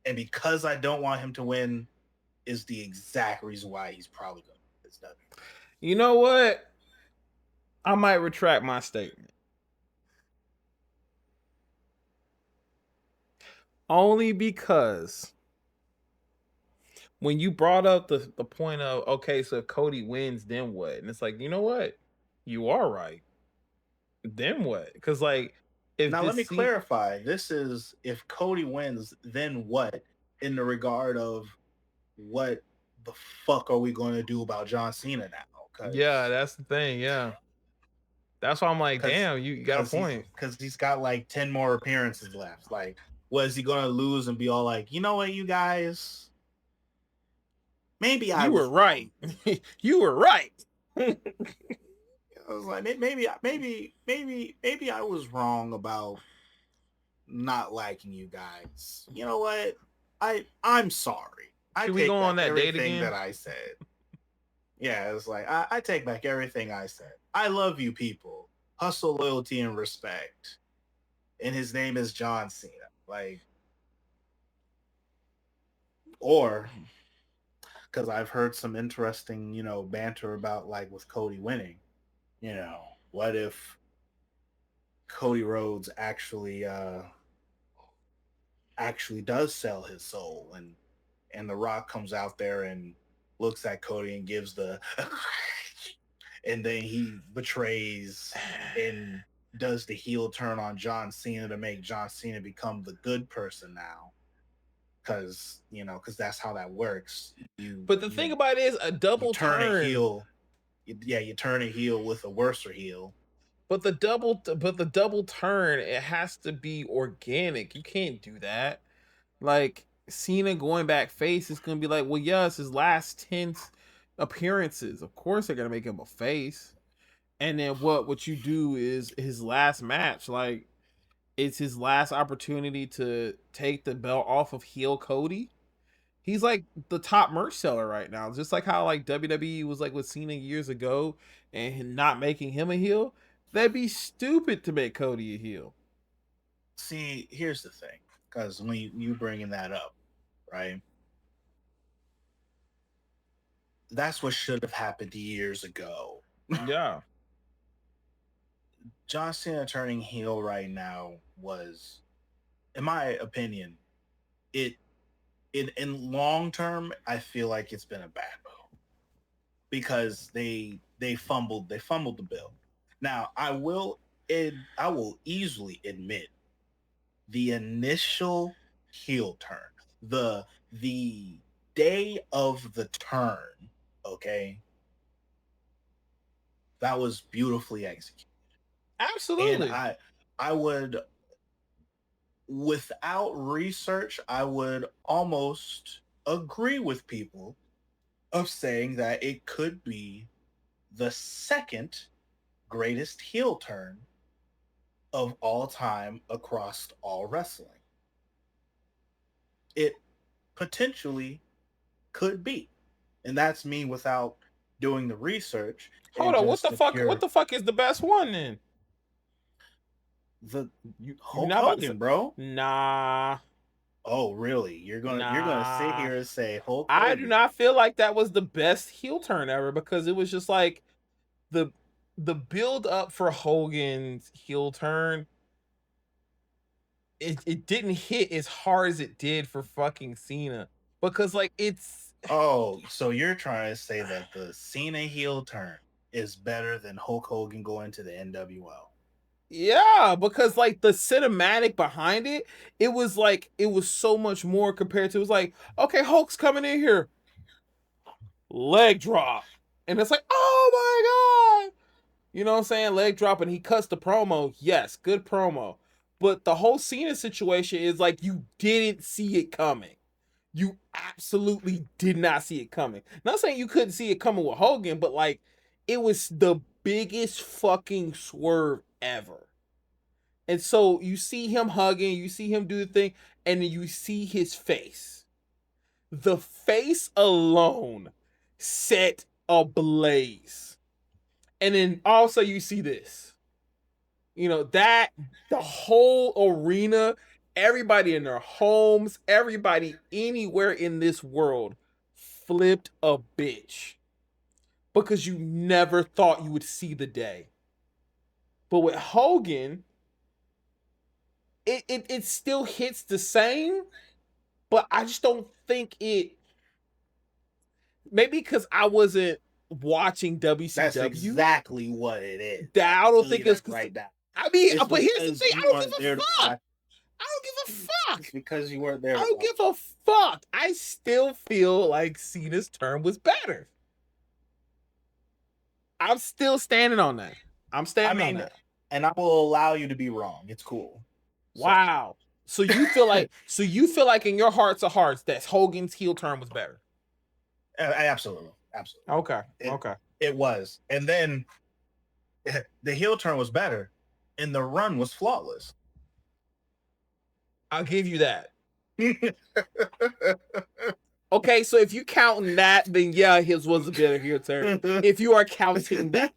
And because I don't want him to win is the exact reason why he's probably going to win this W. You know what? I might retract my statement. Only because when you brought up the point of, okay, so if Cody wins, then what? And it's like, you know what? You are right. Then what? Because if now let me clarify. This is if Cody wins, then what? In the regard of what the fuck are we going to do about John Cena now? Yeah, that's the thing. Yeah, that's why I'm like, damn, you got a point. Because he's got 10 more appearances left. Was he going to lose and be all like, you know what, you guys? Maybe I was right. You were right. I was like, maybe I was wrong about not liking you guys. You know what? I'm sorry. Should we go on that date again? That I said. Yeah, it's like I take back everything I said. I love you people. Hustle, loyalty, and respect. And his name is John Cena. Or because I've heard some interesting, banter about with Cody winning. What if Cody Rhodes actually does sell his soul, and The Rock comes out there and looks at Cody and gives the and then he betrays and does the heel turn on John Cena to make John Cena become the good person now, because that's how that works. But the thing about it is, a double turn a heel. You turn a heel with a worser heel. But the double turn, it has to be organic. You can't do that. Cena going back face is gonna be like, well, yeah, it's his last 10 appearances. Of course they're gonna make him a face. And then what you do is his last match, it's his last opportunity to take the belt off of heel Cody. He's the top merch seller right now. Just like how WWE was with Cena years ago and not making him a heel. That'd be stupid to make Cody a heel. See, here's the thing, because when you bringing that up, right? That's what should have happened years ago. Yeah. John Cena turning heel right now was, in my opinion, in long term, I feel like it's been a bad move. because they fumbled the bill. Now I will easily admit the initial heel turn, the day of the turn, okay, that was beautifully executed. And Absolutely. I would, without research, I would almost agree with people of saying that it could be the second greatest heel turn of all time across all wrestling. It potentially could be. And that's me without doing the research Hold and on, what just the the fuck? What pure the fuck is the best one then? the You're Hulk not about to say, Hogan, bro. nah, Oh, really? You're gonna sit nah. here and say Hulk I do Hogan? not feel like that was the best heel turn ever because it was just like the the build up for Hogan's heel turn. It didn't hit as hard as it did for fucking Cena because like it's Oh, so you're trying to say that the Cena heel turn is better than Hulk Hogan going to the NWO? yeah, because like the cinematic behind it, it was like it was so much more compared to it was like, okay, Hulk's coming in here, leg drop. And it's like, oh my god. You know what I'm saying? Leg drop and he cuts the promo. Yes, good promo. But the whole Cena situation is like you didn't see it coming. You absolutely did not see it coming. Not saying you couldn't see it coming with Hogan, but like it was the biggest fucking swerve ever. And so you see him hugging, you see him do the thing, and then you see his face. The face alone set ablaze. And then also you see this. You know, that the whole arena, everybody in their homes, everybody anywhere in this world flipped a bitch because you never thought you would see the day. But with Hogan, it still hits the same, but I just don't think it. Maybe because I wasn't watching That's WCW. exactly what it is. That I I'll don't tell you think it's that because. right now. I mean, It's but here's the because thing: I you don't give weren't a there to fuck. watch. I don't give a It's fuck. because you weren't there I to don't watch. give a fuck. I still feel like Cena's turn was better. I'm still standing on that. I'm I standing on mean, that. and I will allow you to be wrong. It's cool. So Wow. So you feel like in your hearts of hearts that Hogan's heel turn was better. absolutely, absolutely, Okay. it Okay. it was. And then the heel turn was better, and the run was flawless. I'll give you that. Okay, so if you counting that, then yeah, his was a better heel turn. If you are counting that.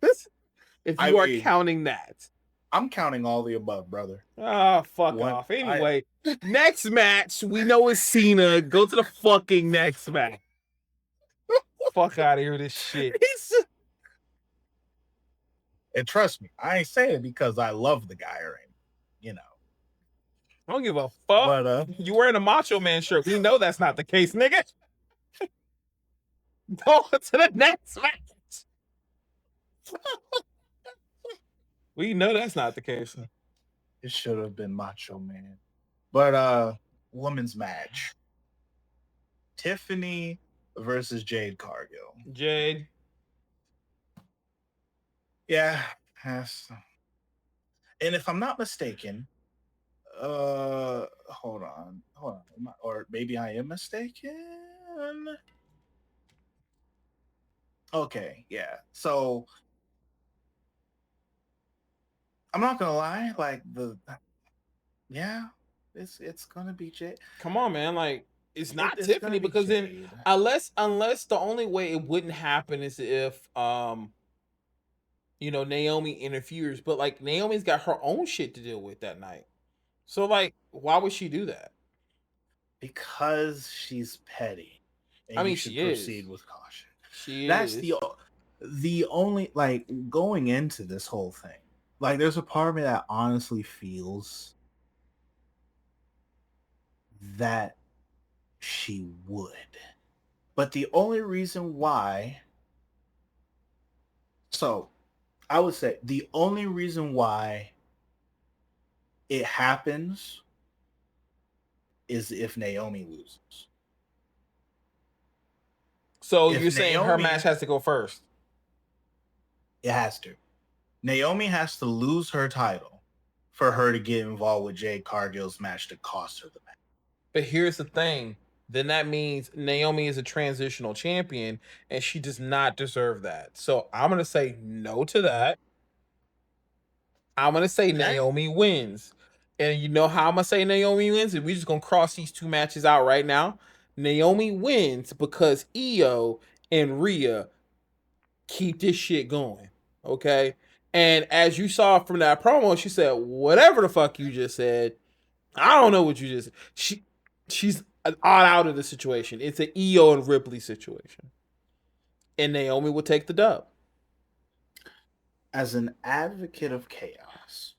If I you are mean, counting that. I'm counting all the above, brother. Ah, fuck One, off. Anyway, next match, we know it's Cena. Go to the fucking next match. Fuck out of here with this shit. and trust me, I ain't saying it because I love the guy or anything, you know. I don't give a fuck. But You wearing a Macho Man shirt. We know that's not the case, nigga. Go to the next match. We know that's not the case. it should have been Macho Man. But women's match. Tiffany versus Jade Cargill. Jade. Yeah. That's, and if I'm not mistaken, hold on. Or maybe I am mistaken. Okay, yeah. So I'm not gonna lie, like yeah, it's gonna be Jade. Come on, man. Like, it's not It's gonna Tiffany be because then Jade. unless the only way it wouldn't happen is if Naomi interferes, but like Naomi's got her own shit to deal with that night. So like, why would she do that? Because she's petty, I and you mean, should she is. proceed with caution. She That's is. the only, like, going into this whole thing. Like, there's a part of me that honestly feels that she would, but the only reason why So I would say the only reason why it happens is if Naomi loses. So If you're saying her Naomi, match has to go first? it has to. Naomi has to lose her title for her to get involved with Jade Cargill's match to cost her the match. But here's the thing. Then that means Naomi is a transitional champion and she does not deserve that. So I'm going to say no to that. I'm going to say Okay. Naomi wins. And you know how I'm going to say Naomi wins? And we're just going to cross these two matches out right now. Naomi wins because Io and Rhea keep this shit going. Okay. And as you saw from that promo, she said, whatever the fuck you just said, I don't know what you just. She's odd out of the situation. It's an Io and Ripley situation, and Naomi will take the dub. As an advocate of chaos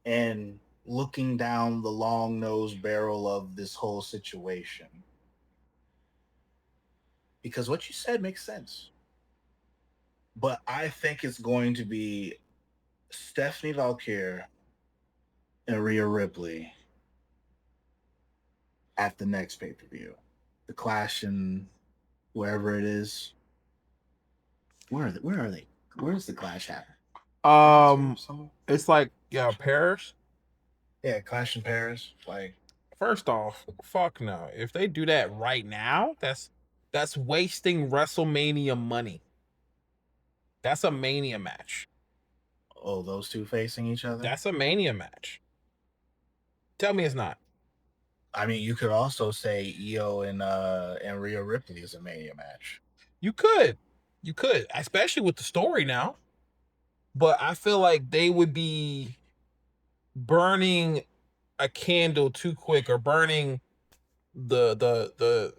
and looking down the long nosed barrel of this whole situation, because what you said makes sense, but I think it's going to be Stephanie Valkyrie and Rhea Ripley at the next pay-per-view. The Clash in wherever it is. Where are they? Where's the Clash happen? It's like Paris. Yeah, Clash in Paris. Like, First off, fuck no. If they do that right now, that's wasting WrestleMania money. That's a Mania match. oh, those two facing each other. That's a Mania match. Tell me it's not. I mean, you could also say Io and Rhea Ripley is a Mania match. You could, especially with the story now. But I feel like they would be burning a candle too quick or burning the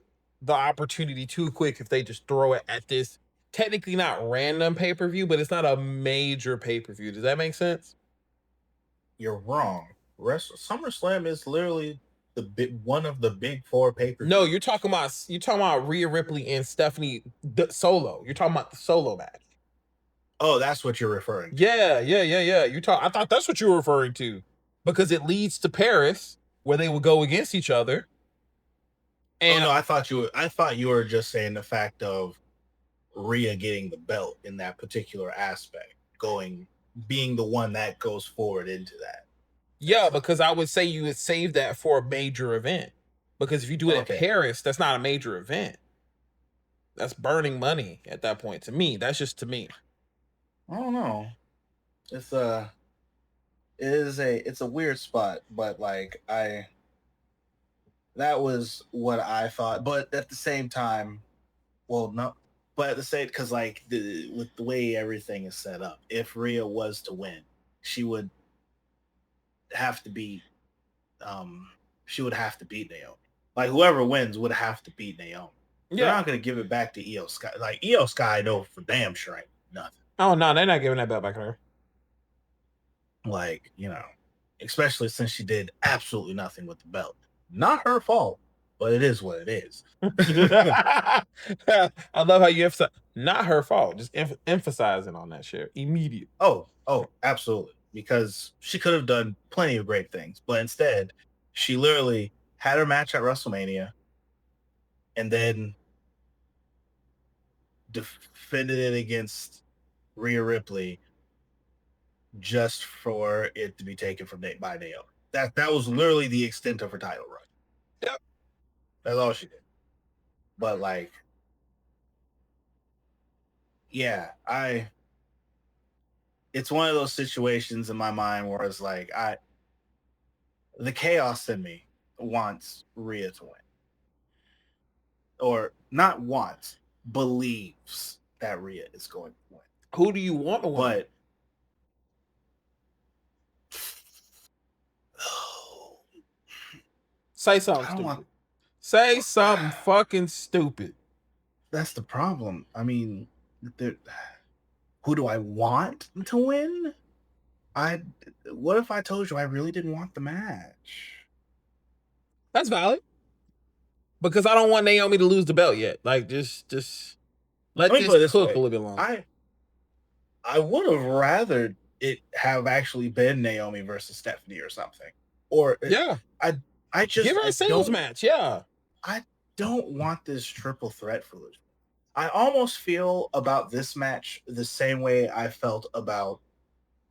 opportunity too quick if they just throw it at this technically not random pay-per-view, but it's not a major pay-per-view. Does that make sense? You're wrong. SummerSlam is literally one of the big four pay-per-views. No, you're talking about Rhea Ripley and Stephanie solo. You're talking about the solo match. Oh, that's what you're referring to. Yeah. I thought that's what you were referring to. Because it leads to Paris, where they would go against each other. And I thought you were just saying the fact of Rhea getting the belt in that particular aspect, being the one that goes forward into that. Yeah, because I would say you would save that for a major event. Because if you do it at Paris, that's not a major event. That's burning money at that point. To me, that's just to me. I don't know. It's a weird spot, but like that was what I thought. But at the same time, well, no, but at the same, because like with the way everything is set up, if Rhea was to win, she would have to beat Naomi. Like whoever wins would have to beat Naomi. Yeah. They're not gonna give it back to Io Sky. Like Io Sky, I know for damn sure ain't nothing. Oh no, they're not giving that belt back to her. Like, especially since she did absolutely nothing with the belt. Not her fault, but it is what it is. I love how you emphasize not her fault, just emphasizing on that shit immediately. Oh, absolutely. Because she could have done plenty of great things, but instead, she literally had her match at WrestleMania and then defended it against Rhea Ripley just for it to be taken by Naomi. That was literally the extent of her title run. Yep. That's all she did. But like, yeah, it's one of those situations in my mind where it's like the chaos in me wants Rhea to win. Or not wants, believes that Rhea is going to win. Who do you want to win? But say something stupid. Say something fucking stupid. That's the problem. I mean, who do I want to win? What if I told you I really didn't want the match? That's valid. Because I don't want Naomi to lose the belt yet. Like, just Let me this put it this cook way. a little bit longer. I would have rather it have actually been Naomi versus Stephanie or something. Or Yeah. I Give her a singles match. Yeah. I don't want this triple threat foolishness. I almost feel about this match the same way I felt about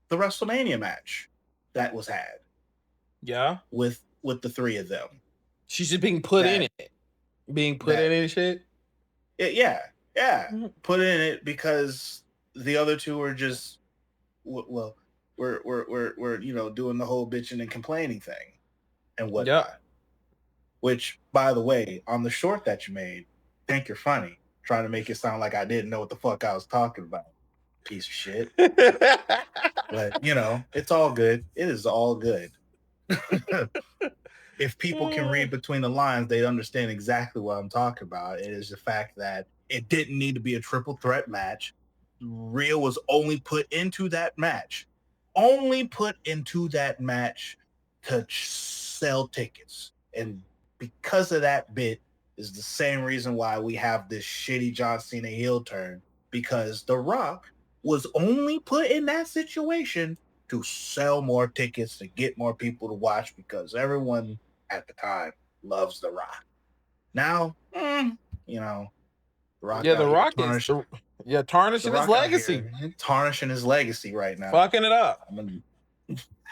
the WrestleMania match that was had. Yeah. With the three of them. She's just being put in it. Being put in it and shit. Yeah. Put in it because the other two are just well, we're doing the whole bitching and complaining thing and whatnot. Yep. Which, by the way, on the short that you made, think you're funny, trying to make it sound like I didn't know what the fuck I was talking about. Piece of shit. But it's all good. It is all good. If people can read between the lines, they understand exactly what I'm talking about. It is the fact that it didn't need to be a triple threat match. Rhea was only put into that match to sell tickets. And because of that bit is the same reason why we have this shitty John Cena heel turn, because The Rock was only put in that situation to sell more tickets, to get more people to watch, because everyone at the time loves The Rock. Now, The Rock The Rock is tarnishing his legacy. Tarnishing his legacy right now. Fucking it up. I'm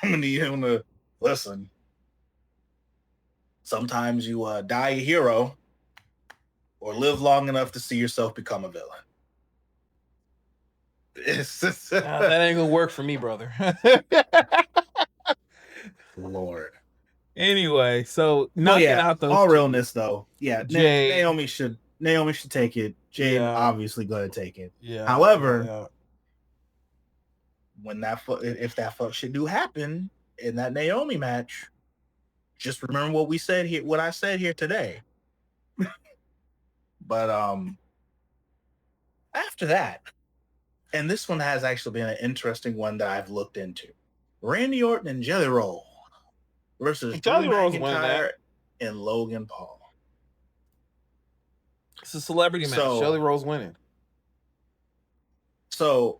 gonna need him to listen. Sometimes you die a hero or live long enough to see yourself become a villain. That ain't gonna work for me, brother. Lord. Anyway, so knocking out those all realness though. Yeah, Naomi should take it. Jade obviously gonna take it. Yeah. However, when if that fuck shit do happen in that Naomi match, just remember what we said here, what I said here today. But after that, and this one has actually been an interesting one that I've looked into. Randy Orton and Jelly Roll versus Drew McIntyre and Logan Paul. It's a celebrity match. Jelly Roll's winning. So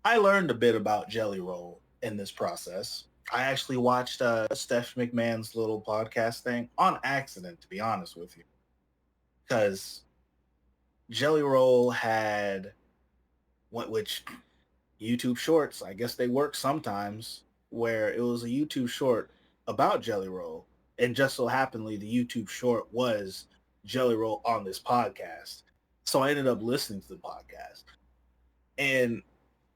I learned a bit about Jelly Roll in this process. I actually watched Steph McMahon's little podcast thing on accident, to be honest with you. Because Jelly Roll had which YouTube shorts, I guess they work sometimes, where it was a YouTube short about Jelly Roll, and just so happenly the YouTube short was Jelly Roll on this podcast. So I ended up listening to the podcast. And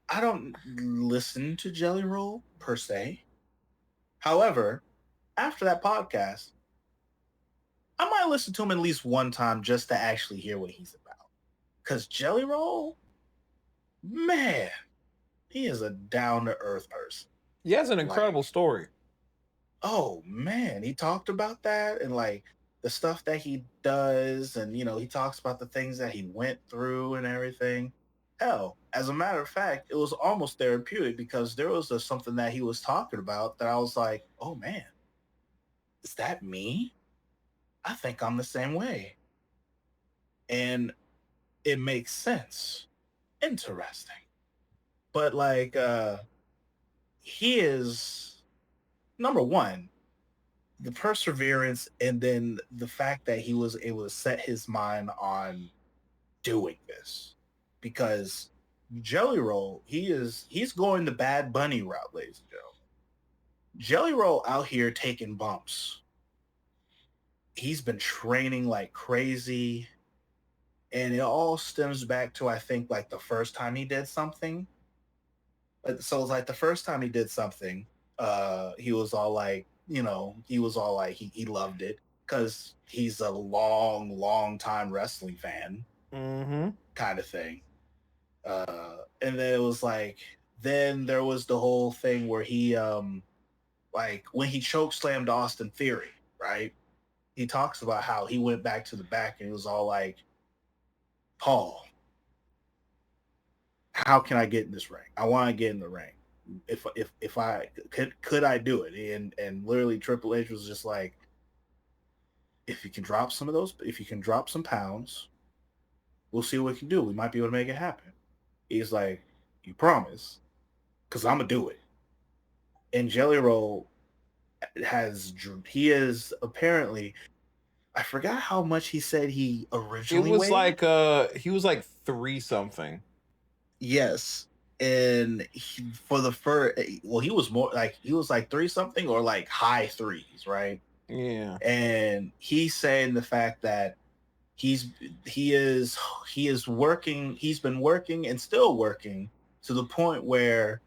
I don't listen to Jelly Roll per se. However, after that podcast, I might listen to him at least one time just to actually hear what he's about. Because Jelly Roll, man, he is a down-to-earth person. He has an incredible story. Oh, man. He talked about that and, the stuff that he does. And, he talks about the things that he went through and everything. Hell, as a matter of fact, it was almost therapeutic, because there was something that he was talking about that I was like, oh, man, is that me? I think I'm the same way. And it makes sense. Interesting. But he is, number one, the perseverance, and then the fact that he was able to set his mind on doing this. Because Jelly Roll, he's going the Bad Bunny route, ladies and gentlemen. Jelly Roll out here taking bumps. He's been training like crazy. And it all stems back to, I think, the first time he did something. So it's the first time he did something, he was all he loved it because he's a long time wrestling fan, kind of thing. And then it was then there was the whole thing where he, when he chokeslammed Austin Theory, right? He talks about how he went back to the back and he was all like, Paul, how can I get in this ring? I want to get in the ring. If I could I do it? And literally Triple H was just like, if you can drop some pounds, We'll see what we can do. We might be able to make it happen. He's like, you promise? Because I'm gonna do it. And Jelly Roll he is apparently, I forgot how much he said he originally weighed. He was like 3 something. Yes. And for the first, well, he was more like, he was like three something or like high threes, right? Yeah. And he's saying the fact that he's he is he is working, he's been working and still working to the point where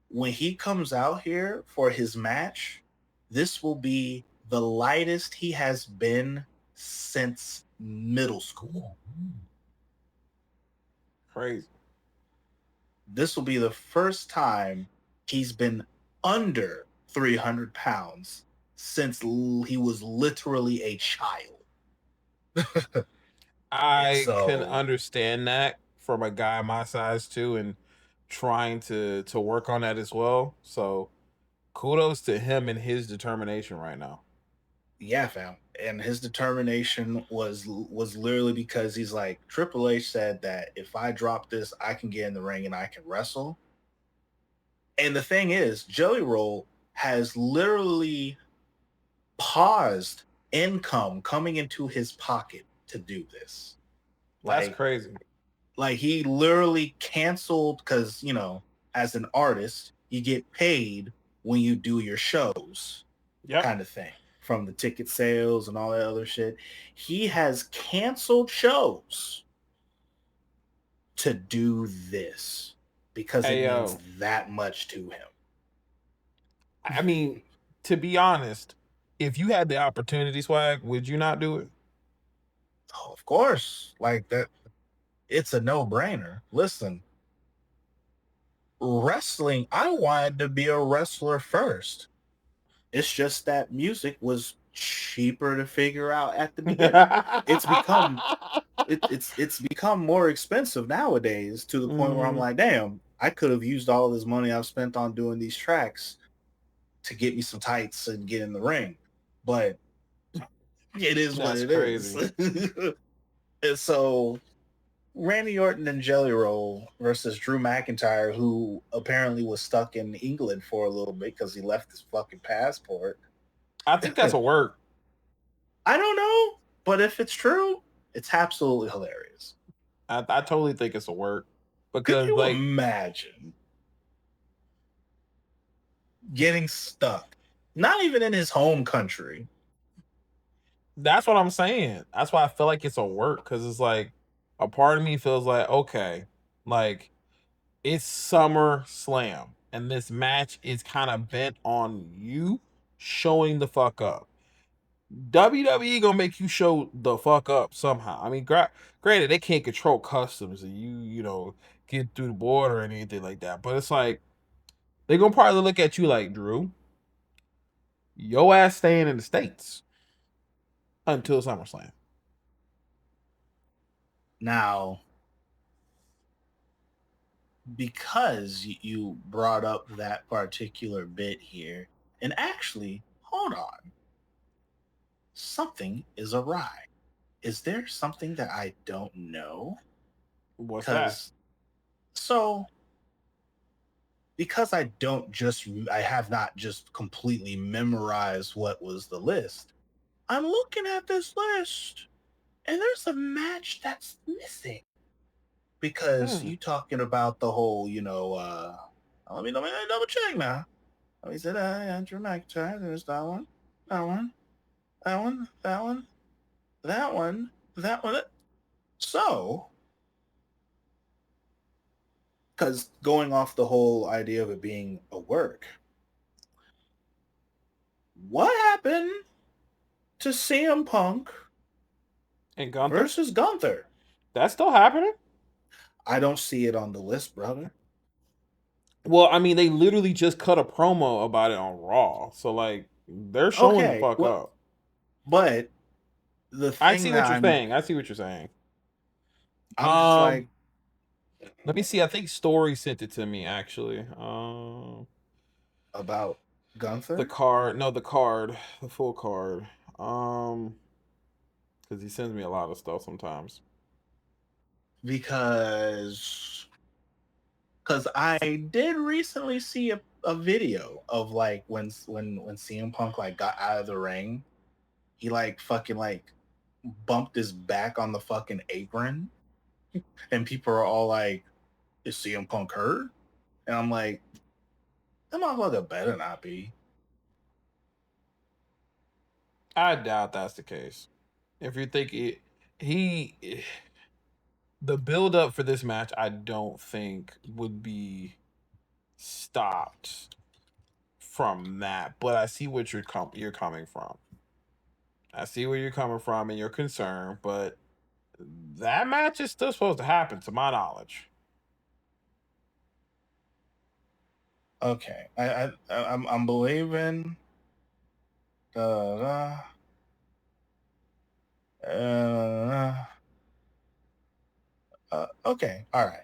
when he comes out here for his match, this will be the lightest he has been since middle school. Crazy. This will be the first time he's been under 300 pounds since he was literally a child. I can So, understand that from a guy my size too, and trying to work on that as well. So kudos to him and his determination right now. yeah, fam. And his determination was literally because he's like, Triple H said that if I drop this, I can get in the ring and I can wrestle. And the thing is, Jelly Roll has literally paused income coming into his pocket to do this. That's Like, crazy. he literally canceled because, as an artist, you get paid when you do your shows, Yep. kind of thing, from the ticket sales and all that other shit. He has canceled shows to do this because it Hey means yo, that much to him. I mean, to be honest, if you had the opportunity, Swag, would you not do it? Oh, of course, like that. It's a no-brainer. Listen, wrestling, I wanted to be a wrestler first. It's just that music was cheaper to figure out at the beginning. It's become it's become more expensive nowadays to the point where I'm Mhm. like, damn, I could have used all this money I've spent on doing these tracks to get me some tights and get in the ring. But it is what That's it is. crazy. And so Randy Orton and Jelly Roll versus Drew McIntyre, who apparently was stuck in England for a little bit because he left his fucking passport. I think that's a work. I don't know, but if it's true, it's absolutely hilarious. I totally think it's a work Could because you like imagine getting stuck? Not even in his home country. that's what I'm saying. That's why I feel like it's a work because it's like a part of me feels like okay, like it's SummerSlam and this match is kind of bent on you showing the fuck up. WWE gonna make you show the fuck up somehow. I mean, granted, they can't control customs and you get through the border or anything like that. But it's like they gonna probably look at you like Drew, your ass staying in the states until SummerSlam. Now, because you brought up that particular bit here, and actually, hold on, something is awry. Is there something that I don't know? What's that? Because so because I have not just completely memorized what was the list. I'm looking at this list and there's a match that's missing because Hmm. you talking about the whole, let me double check now. Let me say that Andrew McIntyre. There's that one, that one, that one, that one, that one, that one. So, because going off the whole idea of it being a work, what happened to CM Punk And Gunther? versus Gunther? That's still happening? I don't see it on the list, brother. Well, I mean, they literally just cut a promo about it on Raw. So like they're showing the Okay, fuck well, up. but the I thing see that what you're saying. I see what you're saying. I'm just Um, like let me see. I think Story sent it to me actually. about The Gunther. card, no, the card, the full card. Um, because he sends me a lot of stuff sometimes. because I did recently see a video of like when CM Punk like got out of the ring, he like fucking like bumped his back on the fucking apron, and people are all like, "Is CM Punk hurt?" And I'm like, "That motherfucker better not be." I doubt that's the case. If you think he, the build up for this match, I don't think would be stopped from that. But I see what you're coming from. I see where you're coming from and your concern, but that match is still supposed to happen, to my knowledge. Okay, I'm believing. Uh, uh, okay, all right.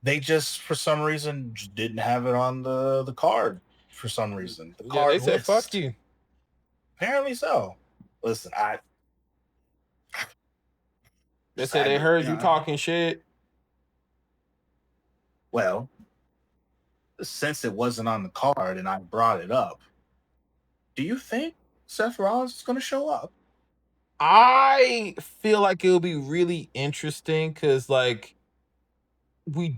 They just for some reason just didn't have it on the card. For some reason, the Yeah, they card said fuck list. you. Apparently so. Listen, I They said they decided, heard you talking shit. well, since it wasn't on the card and I brought it up, do you think Seth Rollins is going to show up? I feel like it'll be really interesting because like we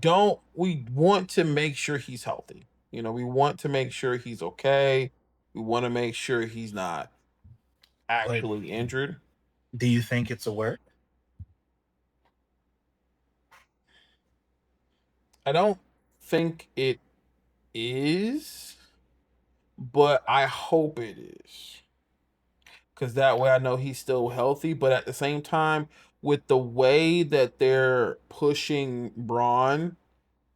want to make sure he's healthy. You know, we want to make sure he's okay. We want to make sure he's not But actually injured. do you think it's a work? I don't think it is, but I hope it is. Because that way I know he's still healthy. But at the same time, with the way that they're pushing Braun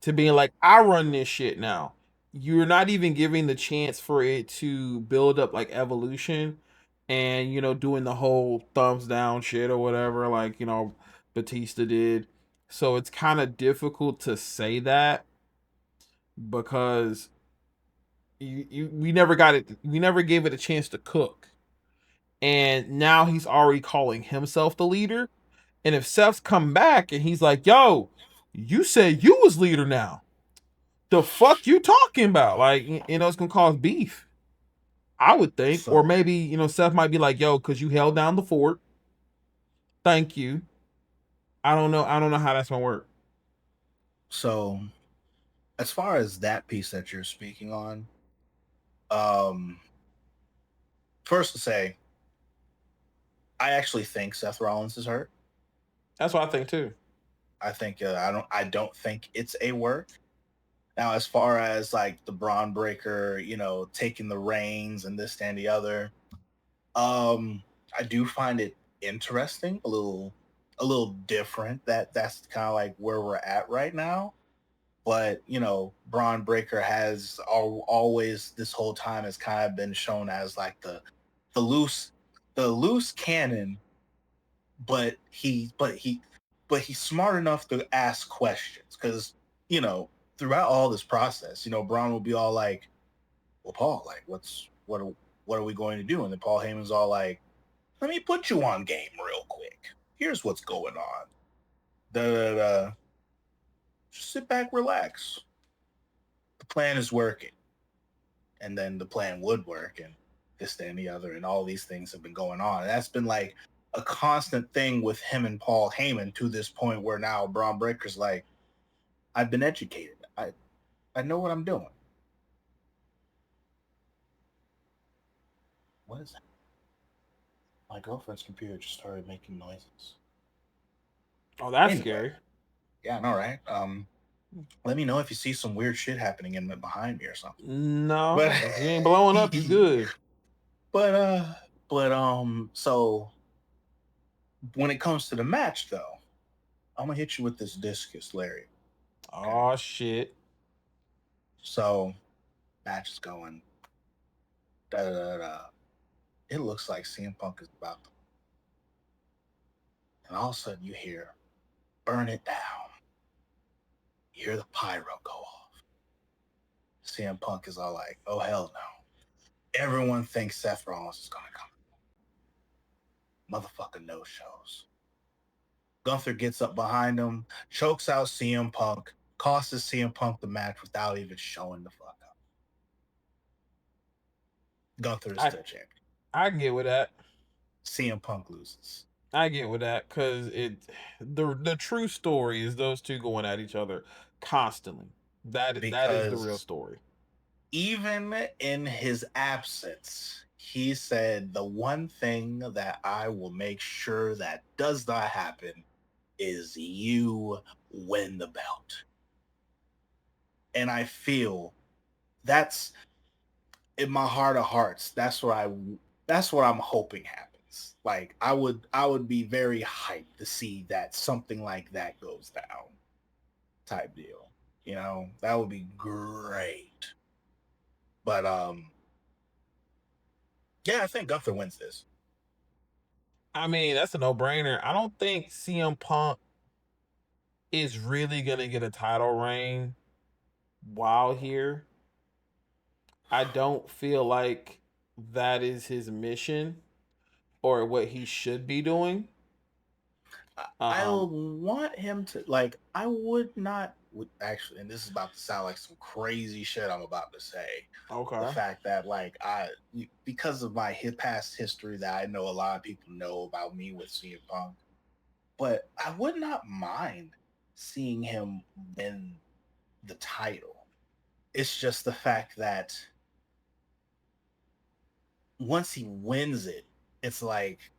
to being like, I run this shit now. You're not even giving the chance for it to build up like evolution and, doing the whole thumbs down shit or whatever, like, Batista did. So it's kind of difficult to say that because we never got it, we never gave it a chance to cook. And now he's already calling himself the leader. And if Seth's come back and he's like, yo, you said you was leader now, the fuck you talking about? Like, it's gonna cause beef, I would think. Or So, maybe, Seth might be like, yo, because you held down the fort. Thank you. I don't know. I don't know how that's gonna work. so as far as that piece that you're speaking on, um, first to say, I actually think Seth Rollins is hurt. That's what I think too. I think I don't think it's a work. Now, as far as like the Braun Breaker, taking the reins and this and the other, I do find it interesting, a little different. That's kind of like where we're at right now. But Braun Breaker has always this whole time has kind of been shown as like the loose the loose cannon, but he's smart enough to ask questions because throughout all this process, Braun will be all like, "Well, Paul, like, what are we going to do?" And then Paul Heyman's all like, "Let me put you on game real quick. Here's what's going on. Da da da. Just sit back, relax. The plan is working." And then the plan would work, and this, that, and the other, and all these things have been going on. And that's been like a constant thing with him and Paul Heyman to this point where now Braun Breaker's like, I've been educated. I know what I'm doing. What is that? My girlfriend's computer just started making noises. Oh, that's Anyway, scary. yeah, I know, right? Let me know if you see some weird shit happening in behind me or something. No, But if you ain't blowing up, you good. but so when it comes to the match though, I'm gonna hit you with this discus, Larry. Okay. Oh shit. So match is going. Da, da, da, da. It looks like CM Punk is about to, and all of a sudden you hear, "Burn it down." You hear the pyro go off. CM Punk is all like, "Oh hell no!" Everyone thinks Seth Rollins is gonna come. Motherfucker no shows. Gunther gets up behind him, chokes out CM Punk, costs CM Punk the match without even showing the fuck up. Gunther is I still champion. I get with that. CM Punk loses. I get with that because the true story is those two going at each other constantly. That is the real Because story. even in his absence, he said the one thing that I will make sure that does not happen is you win the belt. And I feel that's in my heart of hearts. That's what I'm hoping happens. Like I would be very hyped to see that something like that goes down type deal. You know, that would be great. But yeah, I think Gunther wins this. I mean, that's a no brainer. I don't think CM Punk is really gonna get a title reign while here. I don't feel like that is his mission or what he should be doing. I Um, want him to like. I would not would actually, and this is about to sound like some crazy shit I'm about to say. The okay. fact that like because of my past history that I know a lot of people know about me with CM Punk, but I would not mind seeing him win the title. It's just the fact that once he wins it, it's like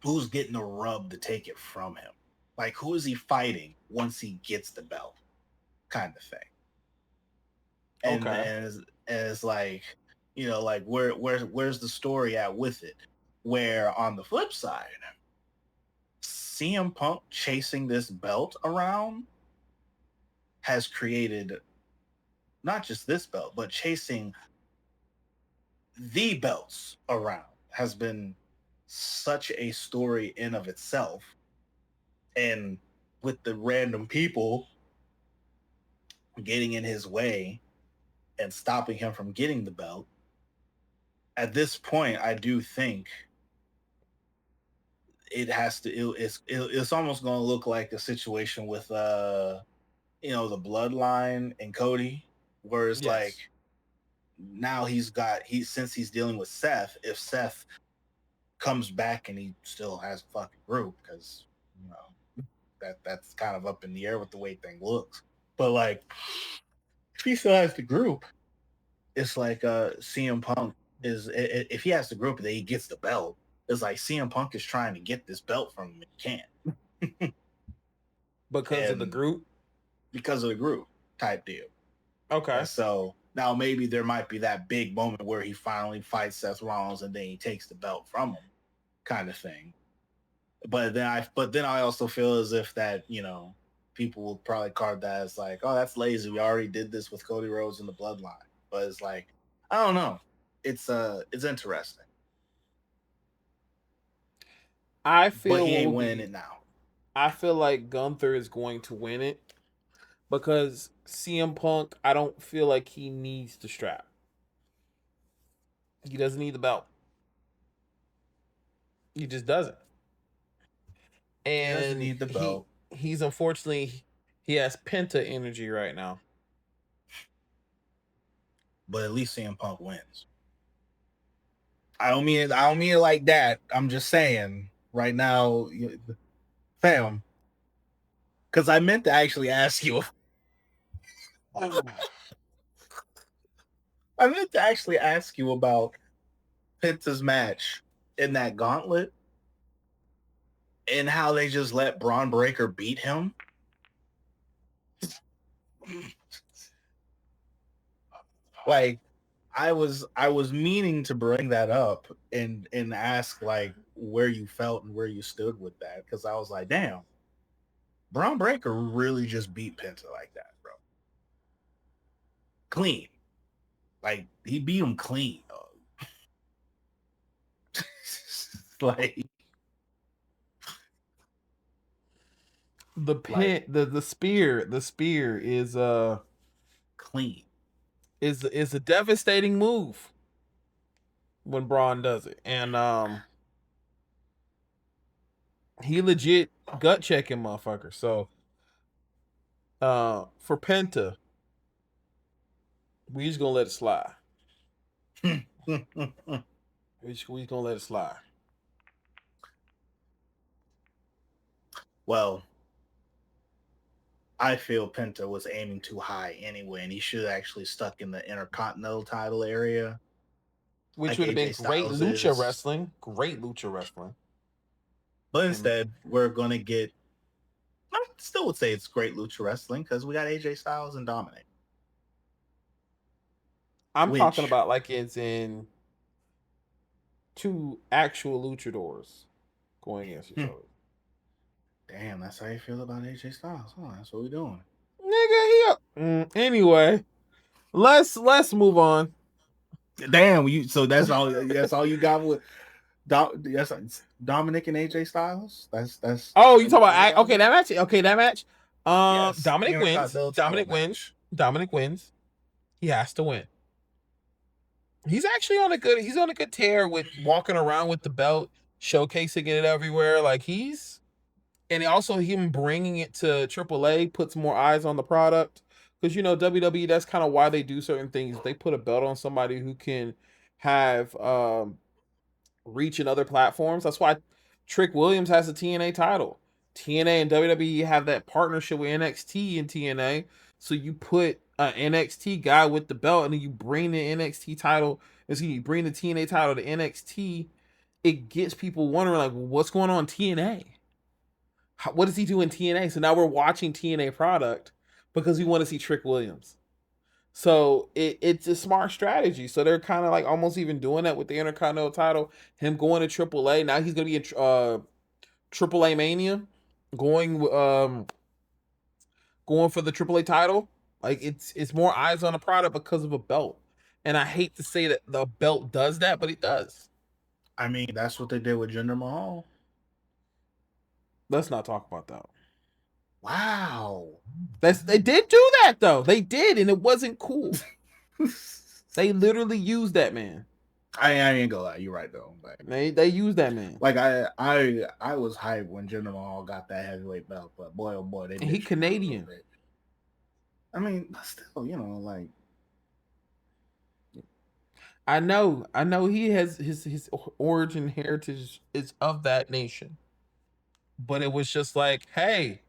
who's getting the rub to take it from him? Like who is he fighting once he gets the belt? Kind of thing. And Okay. as like, you know, like where's the story at with it? Where on the flip side, CM Punk chasing this belt around has created not just this belt, but chasing the belts around has been such a story in of itself. And with the random people getting in his way and stopping him from getting the belt, at this point, I do think it has to. It's almost going to look like a situation with you know, the Bloodline and Cody, where it's like Yes. now since he's dealing with Seth. If Seth comes back and he still has a fucking group, because you know that's kind of up in the air with the way thing looks. But like, if he still has the group, it's like CM Punk if he has the group that he gets the belt, it's like CM Punk is trying to get this belt from him and can't. Because of the And group. because of the group type deal. Okay. And so now maybe there might be that big moment where he finally fights Seth Rollins and then he takes the belt from him, kind of thing. But then I also feel as if that, you know, people will probably card that as like, oh, that's lazy. We already did this with Cody Rhodes and the Bloodline. But it's like, I don't know. It's interesting. I But feel he what ain't will winning be. it now. I feel like Gunther is going to win it because CM Punk. I don't feel like he needs the strap. He doesn't need the belt. He just doesn't. He doesn't And need the belt, he's unfortunately he has Penta energy right now. but at least CM Punk wins. I don't mean it like that. I'm just saying right now, fam, because I meant to actually ask you. I meant to actually ask you about Penta's match in that gauntlet and how they just let Braun Breaker beat him. Like I was meaning to bring that up and ask like where you felt and where you stood with that, because I was like, damn, Braun Breaker really just beat Penta like that, bro. Clean. Like he beat him clean, dog. like The like pin, the spear clean. is a devastating move when Braun does it, and He legit gut checking motherfucker. So for Penta, we just gonna let it slide. We gonna let it slide. Well, I feel Penta was aiming too high anyway, and he should have actually stuck in the Intercontinental title area, Which like would have been AJ great Styles lucha is. wrestling. Great lucha wrestling. But And instead, we're gonna get. I still would say it's great lucha wrestling because we got AJ Styles and Dominic. I'm talking Which, about like it's in two actual luchadors going against each other. damn, that's how you feel about AJ Styles, huh? That's what we're doing. Nigga, anyway, let's move on. Damn, you. So that's all. That's all you got with. Yes, Dominic and AJ Styles. That's Oh, you all talking you about got okay, with? that match? Okay, that match. Yes, Dominic wins. Intercontinental title Dominic wins. match. Dominic wins. He has to win. He's actually on a good tear with walking around with the belt, showcasing it everywhere. Like and also him bringing it to AAA puts more eyes on the product. Because WWE, that's kind of why they do certain things. They put a belt on somebody who can have reach in other platforms. That's why Trick Williams has the TNA title. TNA and WWE have that partnership with NXT and TNA. So you put an NXT guy with the belt, and then you bring the NXT title. You bring the TNA title to NXT. It gets people wondering, like, well, what's going on in TNA? What does he do in TNA? So now we're watching TNA product because we want to see Trick Williams. So it's a smart strategy. So they're kind of like almost even doing that with the Intercontinental title. Him going to AAA. Now he's gonna be in AAA Mania, going going for the AAA title. Like it's more eyes on the product because of a belt. And I hate to say that the belt does that, but it does. I mean, that's what they did with Jinder Mahal. Let's not talk about that. Wow. They did do that though. They did, and it wasn't cool. They literally used that man. I ain't gonna lie, you're right though. Like, They used that man. like I was hyped when Jinder Mahal got that heavyweight belt, but boy oh boy, they And he bitched around a little Canadian. bit. I mean, but still, like I know he has his origin heritage is of that nation. But it was just like, hey,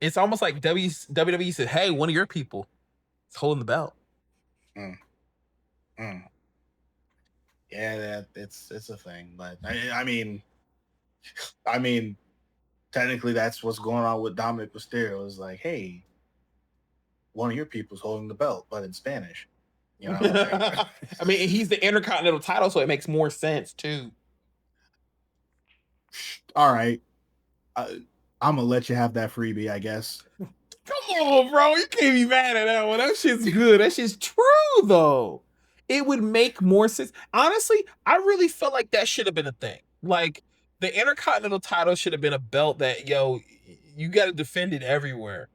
it's almost like WWE said, hey, one of your people is holding the belt. mm, mm. Yeah, it's a thing. But I mean, technically that's what's going on with Dominic Mysterio. Is like, hey, one of your people's holding the belt, but in Spanish. Like, I mean, he's the Intercontinental title, so it makes more sense too. all right, I'm gonna let you have that freebie, I guess. Come on, bro. You can't be mad at that one. That shit's good. That shit's true, though. It would make more sense. Honestly, I really feel like that should have been a thing. Like, the Intercontinental title should have been a belt that, you got to defend it everywhere.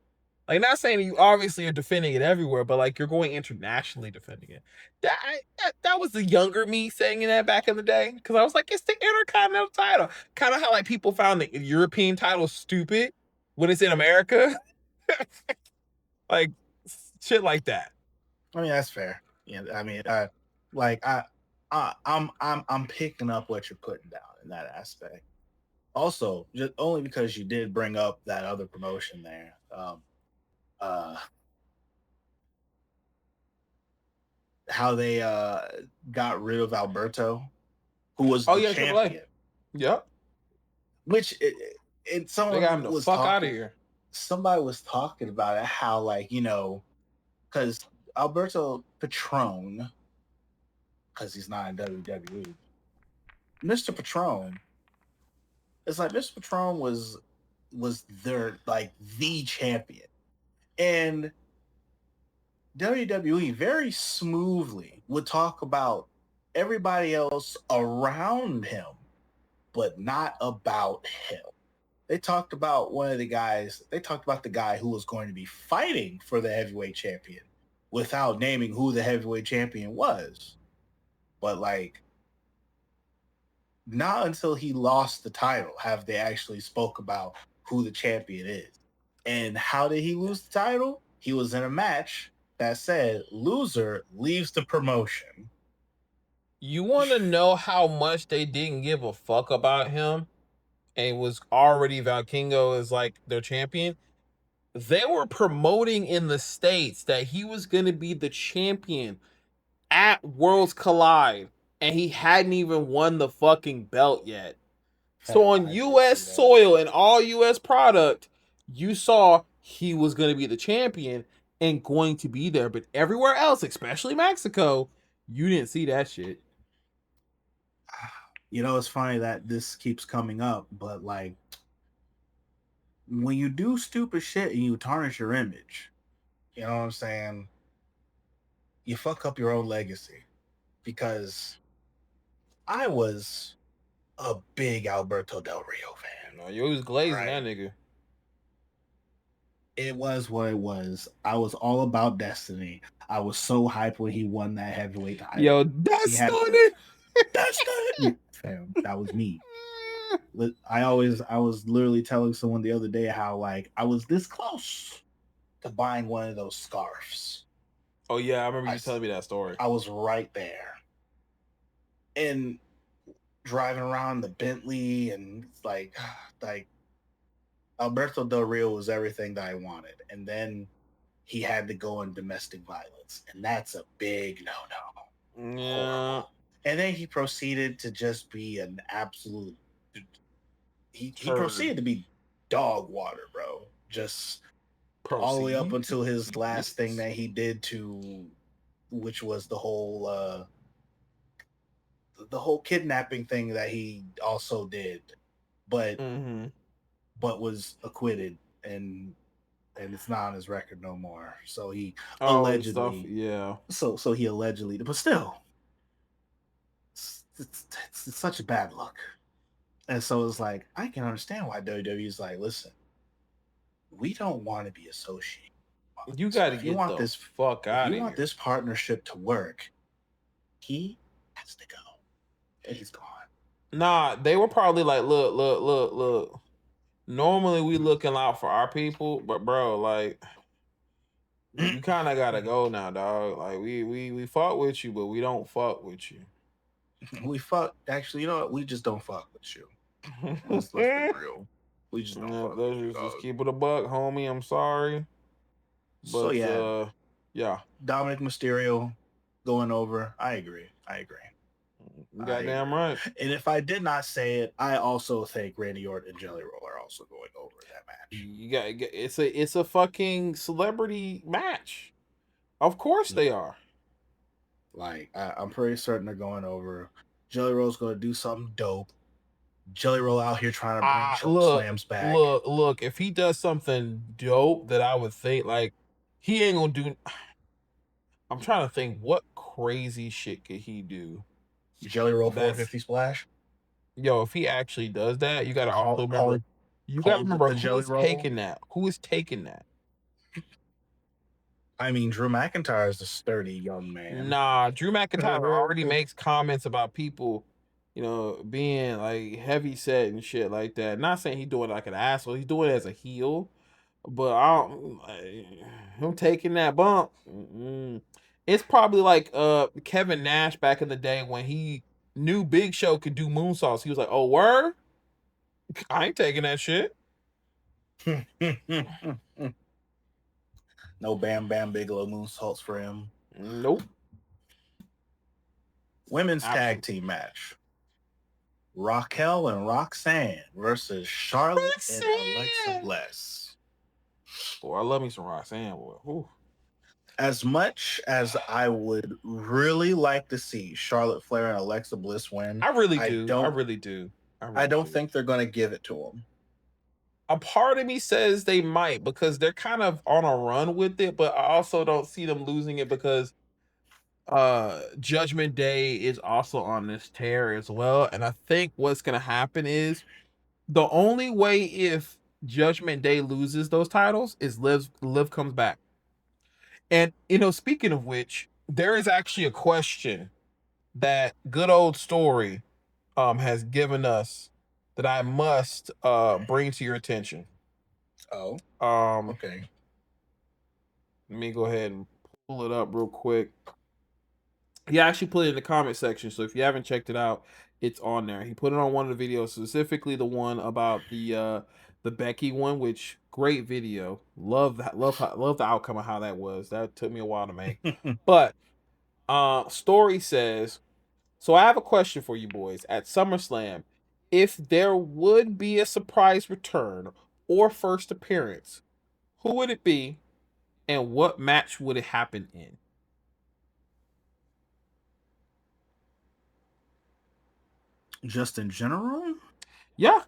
Like, not saying you obviously are defending it everywhere, but like you're going internationally defending it. That was the younger me saying that back in the day because I was like, it's the Intercontinental title. Kind of how like people found the European title stupid when it's in America. Like shit like that. I mean, that's fair. Yeah, I mean, like I'm picking up what you're putting down in that aspect. Also, just only because you did bring up that other promotion there. Uh, how they got rid of Alberto, who was Oh the yeah, AAA. champion, Yep. which They got someone him the was fuck out of talking. here. Somebody was talking about it, how like because Alberto Patron, because he's not in WWE, Mr. Patron. It's like Mr. Patron was their like the champion, and WWE very smoothly would talk about everybody else around him, but not about him. They talked about one of the guys, they talked about the guy who was going to be fighting for the heavyweight champion without naming who the heavyweight champion was. But like not until he lost the title have they actually spoke about who the champion is. And how did he lose the title? He was in a match that said loser leaves the promotion. You want to know how much they didn't give a fuck about him and was already Valkingo as like their champion? They were promoting in the States that he was going to be the champion at Worlds Collide, and he hadn't even won the fucking belt yet. So on US soil and all US product, you saw he was going to be the champion and going to be there. But everywhere else, especially Mexico, you didn't see that shit. You know, it's funny that this keeps coming up, but like when you do stupid shit and you tarnish your image, you know what I'm saying? You fuck up your own legacy. Because I was a big Alberto Del Rio fan. No, you was glazing that nigga. It was what it was. I was all about Destiny. I was so hyped when he won that heavyweight title. Yo, that's it. That's it. Fam, that was me. I was literally telling someone the other day how like I was this close to buying one of those scarves. Oh yeah, I remember you telling me that story. I was right there. And driving around the Bentley and like Alberto Del Rio was everything that I wanted. And then he had to go in domestic violence. And that's a big no-no. Yeah. And then he proceeded to just be an absolute he proceeded to be dog water, bro. Just all the way up until his last thing that he did which was the whole kidnapping thing that he also did, but was acquitted and it's not on his record no more. So he allegedly, So he allegedly, but still, it's such a bad look. And so it's like I can understand why WWE is like, listen, we don't want to be associated. You got to get the fuck out of here. You want this partnership to work? He has to go. And he's gone. Nah, they were probably like, look. Normally we looking out for our people, but bro, like you kind of gotta go now, dog. Like we fuck with you, but we don't fuck with you. We fuck. Actually, you know what? We just don't fuck with you. Let's be real. We just don't fuck with you. Just keep it a buck, homie. I'm sorry. But, so yeah. Dominic Mysterio going over. I agree. Goddamn right. And if I did not say it, I also think Randy Orton and Jelly Roll are also going over that match. You got it's a fucking celebrity match. Of course they are. Like I'm pretty certain they're going over. Jelly Roll's going to do something dope. Jelly Roll out here trying to bring slams back. Look, if he does something dope that I would think like he ain't gonna do. I'm trying to think what crazy shit could he do. Jelly Roll 450 splash. Yo, if he actually does that, you gotta also remember. You gotta remember who's taking that. Who is taking that? I mean, Drew McIntyre is a sturdy young man. Nah, Drew McIntyre already makes comments about people, you know, being like heavy set and shit like that. Not saying he's doing it like an asshole. He's doing it as a heel, but him taking that bump. It's probably like Kevin Nash back in the day when he knew Big Show could do moonsaults. He was like, "Oh, word, I ain't taking that shit." No Bam Bam Bigelow moonsaults for him. Nope. Women's tag team match. Raquel and Roxanne versus Charlotte and Alexa Bliss. Boy, I love me some Roxanne, boy. Ooh. As much as I would really like to see Charlotte Flair and Alexa Bliss win, I really do. I don't think they're going to give it to them. A part of me says they might because they're kind of on a run with it, but I also don't see them losing it because Judgment Day is also on this tear as well. And I think what's going to happen is the only way if Judgment Day loses those titles is Liv comes back. And, you know, speaking of which, there is actually a question that good old story has given us that I must bring to your attention. Oh, okay. Let me go ahead and pull it up real quick. He actually put it in the comment section, so if you haven't checked it out, it's on there. He put it on one of the videos, specifically the one about the Becky one, which great video. Love that. Love the outcome of how that was. That took me a while to make. But story says, so I have a question for you boys. At SummerSlam, if there would be a surprise return or first appearance, who would it be and what match would it happen in? Just in general? Yeah.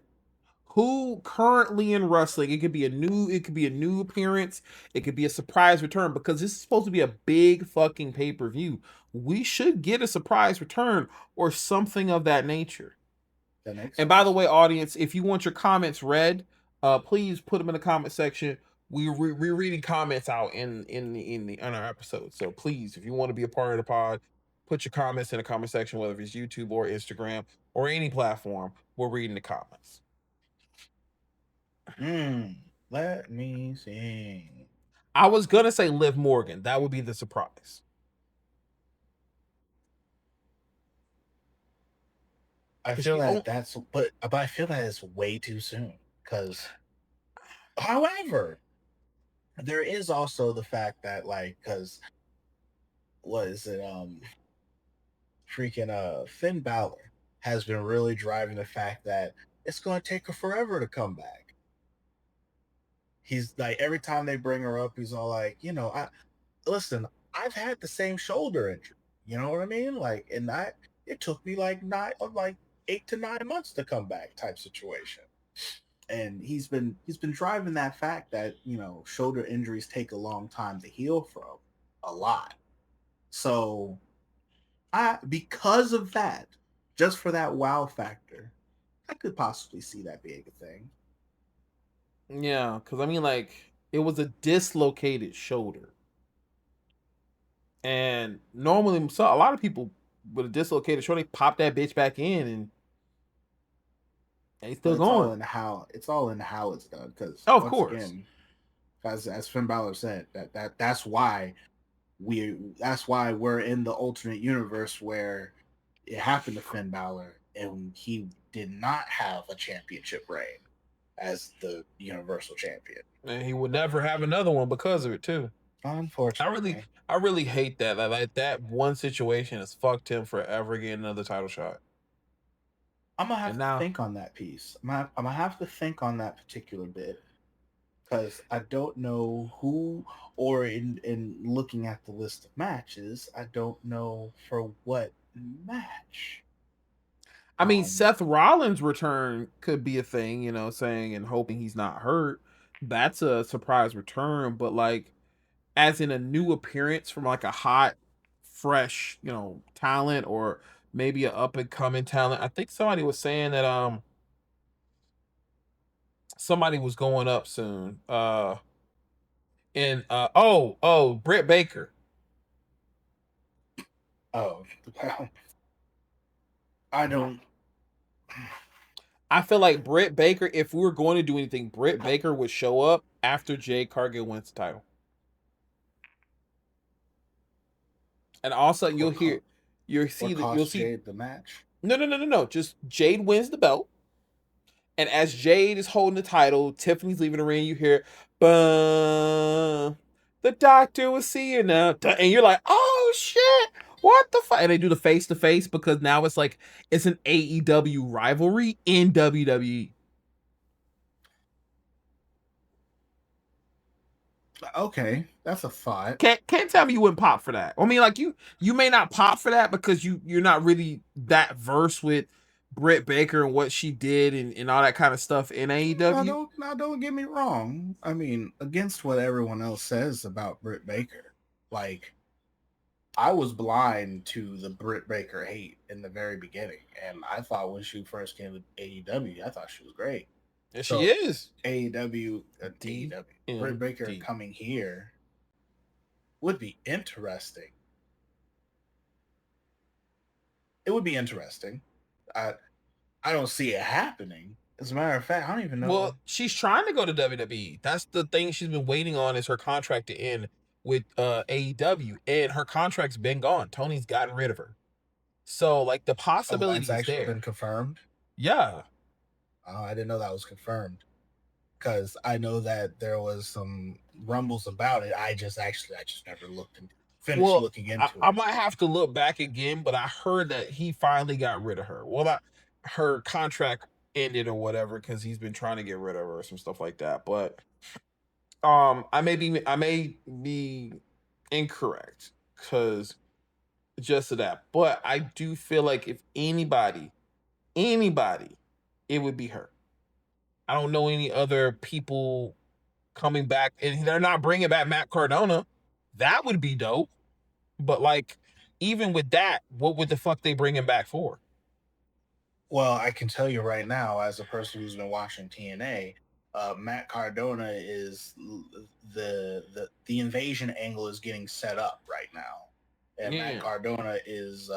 Who currently in wrestling? It could be a new appearance, it could be a surprise return, because this is supposed to be a big fucking pay-per-view. We should get a surprise return or something of that nature. That makes And by the sense. way, audience, if you want your comments read, please put them in the comment section. We're reading comments out in our episode. So please, if you want to be a part of the pod, put your comments in the comment section, whether it's YouTube or Instagram or any platform. We're reading the comments. Let me see. I was gonna say Liv Morgan. That would be the surprise. I feel that that's, but I feel that it's way too soon. Because, however, there is also the fact that, like, because what is it? Freaking Finn Balor has been really driving the fact that it's going to take her forever to come back. He's like, every time they bring her up, he's all like, listen, I've had the same shoulder injury. You know what I mean? Like, and it took me like 8 to 9 months to come back, type situation. And he's been driving that fact that shoulder injuries take a long time to heal from, a lot. So because of that, just for that wow factor, I could possibly see that being a thing. Yeah, because I mean, like, it was a dislocated shoulder, and normally, so a lot of people with a dislocated shoulder, they pop that bitch back in, and they But still going. it's all in how it's done. Because Oh, of once course. again, as Finn Balor said, that's why we're in the alternate universe where it happened to Finn Balor and he did not have a championship reign as the Universal Champion. And he would never have another one because of it too. Unfortunately, I really hate that. Like that one situation has fucked him forever getting another title shot. I'm gonna have And to now, think on that piece. I'm gonna have to think on that particular bit because I don't know who, or in looking at the list of matches, I don't know for what match. I mean, Um, Seth Rollins' return could be a thing, saying and hoping he's not hurt. That's a surprise return, but like, as in a new appearance from like a hot, fresh, talent, or maybe an up and coming talent. I think somebody was saying that somebody was going up soon. And Britt Baker. oh well, I don't. I feel like Britt Baker, if we were going to do anything, Britt Baker would show up after Jade Cargill wins the title. And also you'll see Jade the match. no. Just Jade wins the belt. And as Jade is holding the title, Tiffany's leaving the ring, you hear, "Bum, the doctor will see you now." And you're like, "Oh shit, what the fuck?" And they do the face to face because now it's like it's an AEW rivalry in WWE. Okay, that's a thought. Can't tell me you wouldn't pop for that. I mean, like you may not pop for that because you're not really that versed with Britt Baker and what she did and all that kind of stuff in AEW. Now don't get me wrong. I mean, against what everyone else says about Britt Baker, like I was blind to the Britt Baker hate in the very beginning, and I thought when she first came to AEW, I thought she was great. And she So is Britt Baker DMD. coming here would be interesting. It would be interesting. I don't see it happening. As a matter of fact, I don't even know. Well, she's trying to go to WWE. That's the thing she's been waiting on is her contract to end with AEW, and her contract's been gone. Tony's gotten rid of her. So like the Oh, possibility that's is actually there. been confirmed. Yeah. Oh, I didn't know that was confirmed because I know that there was some rumbles about it. I just never finished Well, looking into I it. might have to look back again, but I heard that he finally got rid of her. Well, not her contract ended or whatever because he's been trying to get rid of her or some stuff like that. But I may be incorrect because just of that. But I do feel like if anybody, it would be her. I don't know any other people coming back, and they're not bringing back Matt Cardona. That would be dope. But like, even with that, what would the fuck they bring him back for? Well, I can tell you right now, as a person who's been watching TNA, Matt Cardona is the invasion angle is getting set up right now, and Matt Yeah. Cardona is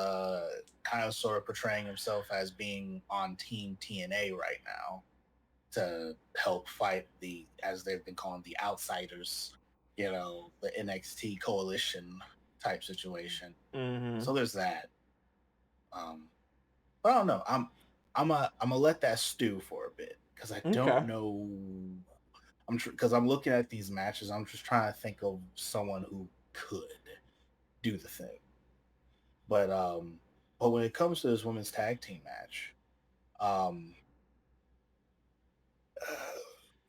kind of sort of portraying himself as being on Team TNA right now to help fight the, as they've been calling, the outsiders, the NXT coalition type situation. Mm-hmm. So there's that. But I don't know. I'm gonna let that stew for a bit because I Okay. don't know. Because I'm looking at these matches. I'm just trying to think of someone who could do the thing. But when it comes to this women's tag team match, um,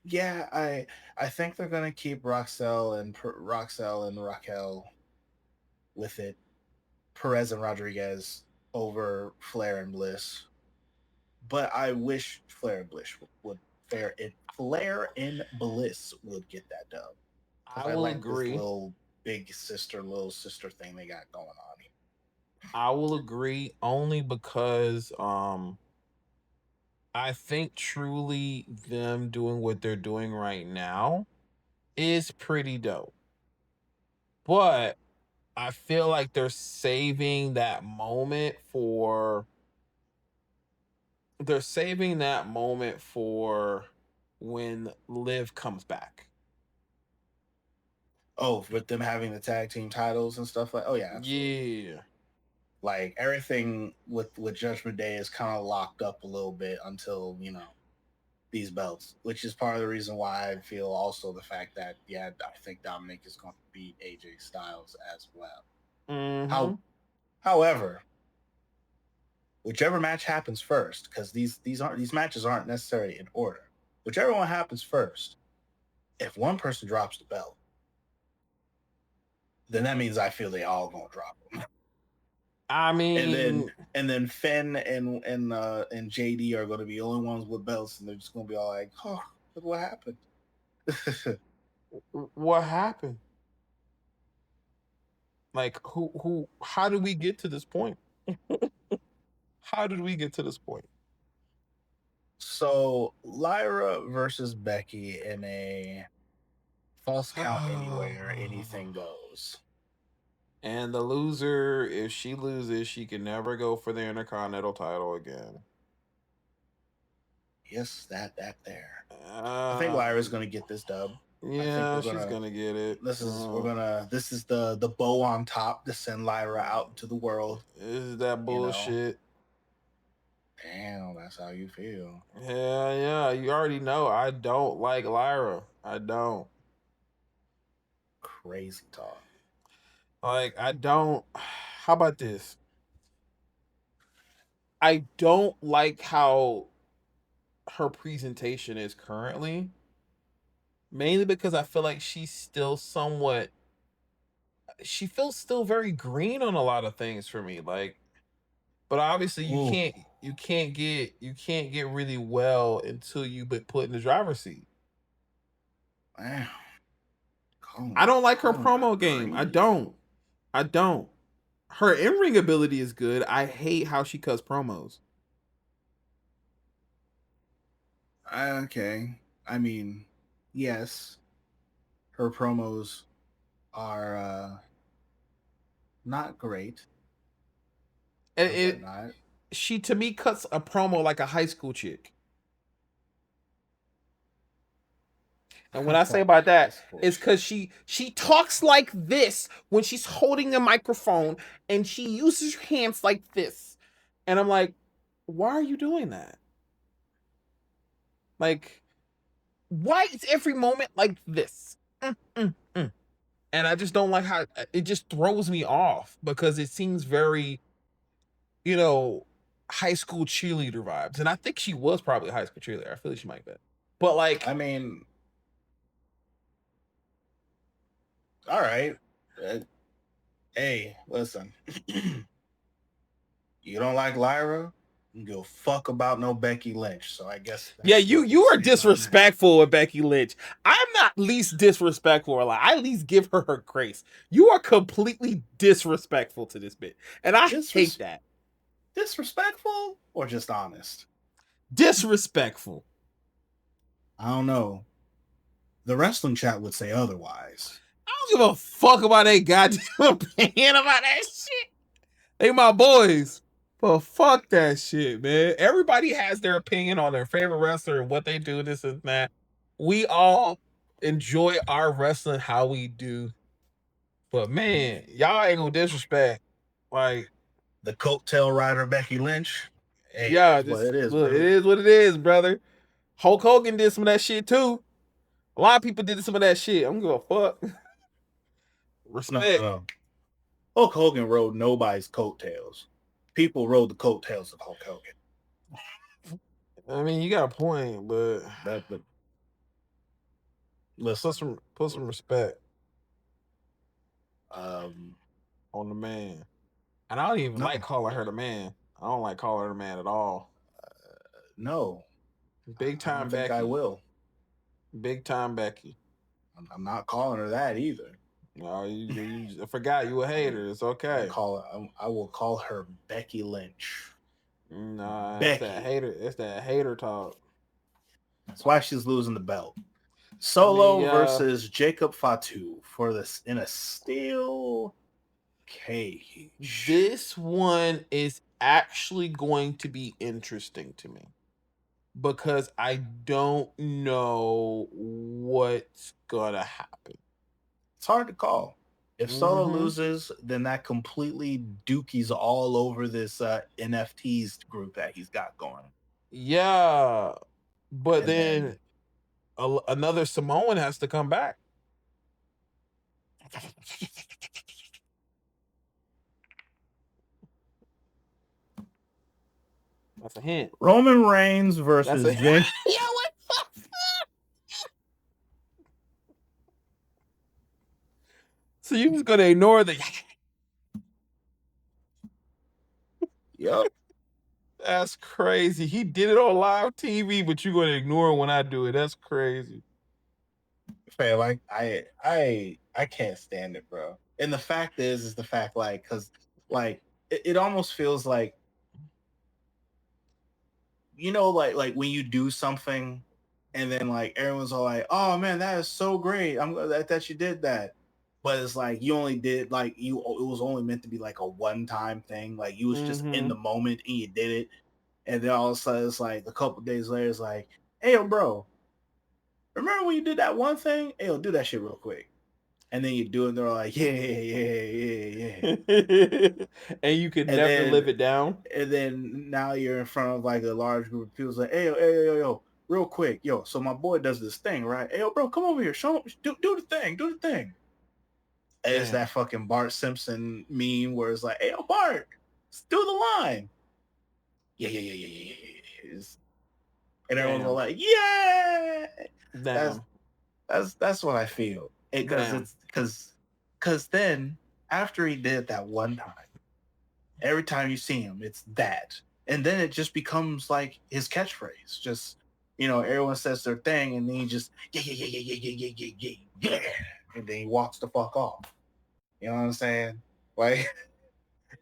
yeah, I think they're gonna keep Roxelle and Raquel with it. Perez and Rodriguez over Flair and Bliss. But I wish Flair and Bliss would get that dub I because I will like this agree. little sister thing they got going on here. I will agree only because I think truly them doing what they're doing right now is pretty dope. But I feel like they're saving that moment for when Liv comes back. Oh, with them having the tag team titles and stuff like, oh yeah, absolutely. Yeah. Like everything with Judgment Day is kind of locked up a little bit until these belts, which is part of the reason why I feel also the fact that I think Dominic is going to beat AJ Styles as well. Mm-hmm. However, whichever match happens first, because these matches aren't necessarily in order. Whichever one happens first, if one person drops the belt, then that means I feel they all gonna drop them. I And mean, then Finn and JD are gonna be the only ones with belts, and they're just gonna be all like, "Oh, look what happened." what happened? Like how did we get to this point? How did we get to this point? So Lyra versus Becky in a false count anywhere, anything goes. And the loser, if she loses, she can never go for the Intercontinental title again. Yes, that there. I think Uh, Lyra's gonna get this dub. I think yeah, she's gonna get it. this is the bow on top to send Lyra out into the world. Is that You know, bullshit? damn, that's how you feel. Yeah, yeah. You already know I don't like Lyra. I don't. Crazy talk. Like, I don't. How about this? I don't like how her presentation is currently, mainly because I feel like she feels still very green on a lot of things for me. Like, but obviously Ooh, you can't get really well until you get put in the driver's seat. man, I don't like her calling her promo game. I green. don't. I don't. Her in-ring ability is good. I hate how she cuts promos. Okay, I mean, yes, her promos are not great And and whatnot. she to me cuts a promo like a high school chick. And when I say about that, it's because she talks like this when she's holding a microphone and she uses her hands like this. And I'm like, why are you doing that? Like, why is every moment like this? And I just don't like how it just throws me off because it seems very, high school cheerleader vibes. And I think she was probably a high school cheerleader. I feel like she might be. But like, I mean, all right. Hey, listen. You don't like Lyra? You don't give a fuck about no Becky Lynch. So I guess yeah, you are disrespectful with Becky Lynch. I'm not least disrespectful. Like, I at least give her grace. You are completely disrespectful to this bitch, and I hate that. Disrespectful or just honest? Disrespectful. I don't know. The wrestling chat would say otherwise. I don't give a fuck about that goddamn opinion about that shit. They my boys. But fuck that shit, man. Everybody has their opinion on their favorite wrestler and what they do, this and that. We all enjoy our wrestling how we do. But man, y'all ain't gonna disrespect. Like, the coattail rider Becky Lynch. Hey, yeah, what it is. Look, it is what it is, brother. Hulk Hogan did some of that shit too. A lot of people did some of that shit. I'm gonna fuck. Respect. No. Hulk Hogan rode nobody's coattails. People rode the coattails of Hulk Hogan. I mean, you got a point, but let's put some respect on the man. And I don't even like calling her the man. I don't like calling her the man at all. No. Big time Becky. I will. Big time Becky. I'm not calling her that either. No, you I forgot you a hater. It's okay. I will call her Becky Lynch. Nah, Becky. It's that hater talk. That's why she's losing the belt. Solo versus Jacob Fatu for this in a steel cage. This one is actually going to be interesting to me because I don't know what's gonna happen. It's hard to call. If Solo loses, then that completely dookies all over this NFTs group that he's got going. Yeah, but then another Samoan has to come back. That's a hint. Roman Reigns versus Vince. Yeah, what the fuck? So you just gonna ignore the Yep. That's crazy. He did it on live TV, but you're gonna ignore it when I do it. That's crazy. Fam, like I can't stand it, bro. And the fact is the fact, like, because like it almost feels like, like when you do something and then like everyone's all like, oh man, that is so great. I'm glad that you did that. But it's like you only did it was only meant to be like a one-time thing. Like you was just in the moment and you did it. And then all of a sudden it's like a couple days later, it's like, hey yo, bro, remember when you did that one thing? Hey yo, do that shit real quick. And then you do it and they're like, yeah. And you could never live it down. And then now you're in front of like a large group of people like, hey yo, real quick, yo, so my boy does this thing, right? Hey yo, bro, come over here, show him, do the thing. And it's that fucking Bart Simpson meme where it's like, hey yo, Bart, let's do the line. Yeah. And everyone's all like, yeah. That's what I feel. Because then after he did that one time, every time you see him, it's that. And then it just becomes like his catchphrase. Just, everyone says their thing and then he just, yeah. And then he walks the fuck off. You know what I'm saying? Like,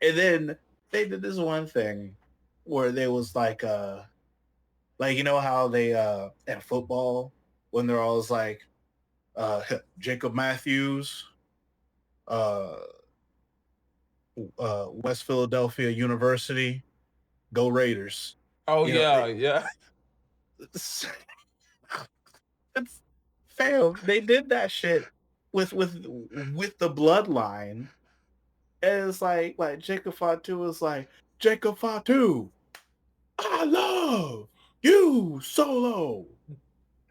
and then they did this one thing where there was like you know how they at football when they're always like Jacob Matthews, West Philadelphia University, Go Raiders. Oh, You know, yeah, they- yeah. it's failed. They did that shit with the Bloodline. And it's like Jacob Fatu was like, Jacob Fatu, I love you, Solo.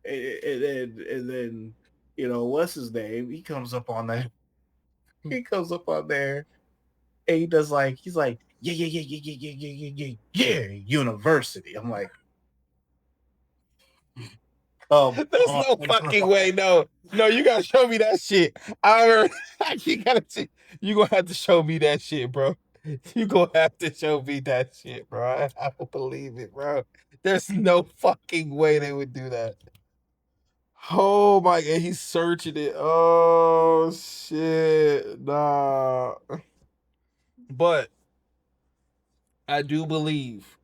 And then you know, what's his name? He comes up on that. He comes up on there and he does like, he's like, yeah, university. I'm like, There's no fucking way. No, you gotta show me that shit. You gonna have to show me that shit, bro. You gonna have to show me that shit, bro. I don't believe it, bro. There's no fucking way they would do that. Oh my god, he's searching it. Oh shit, nah. But I do believe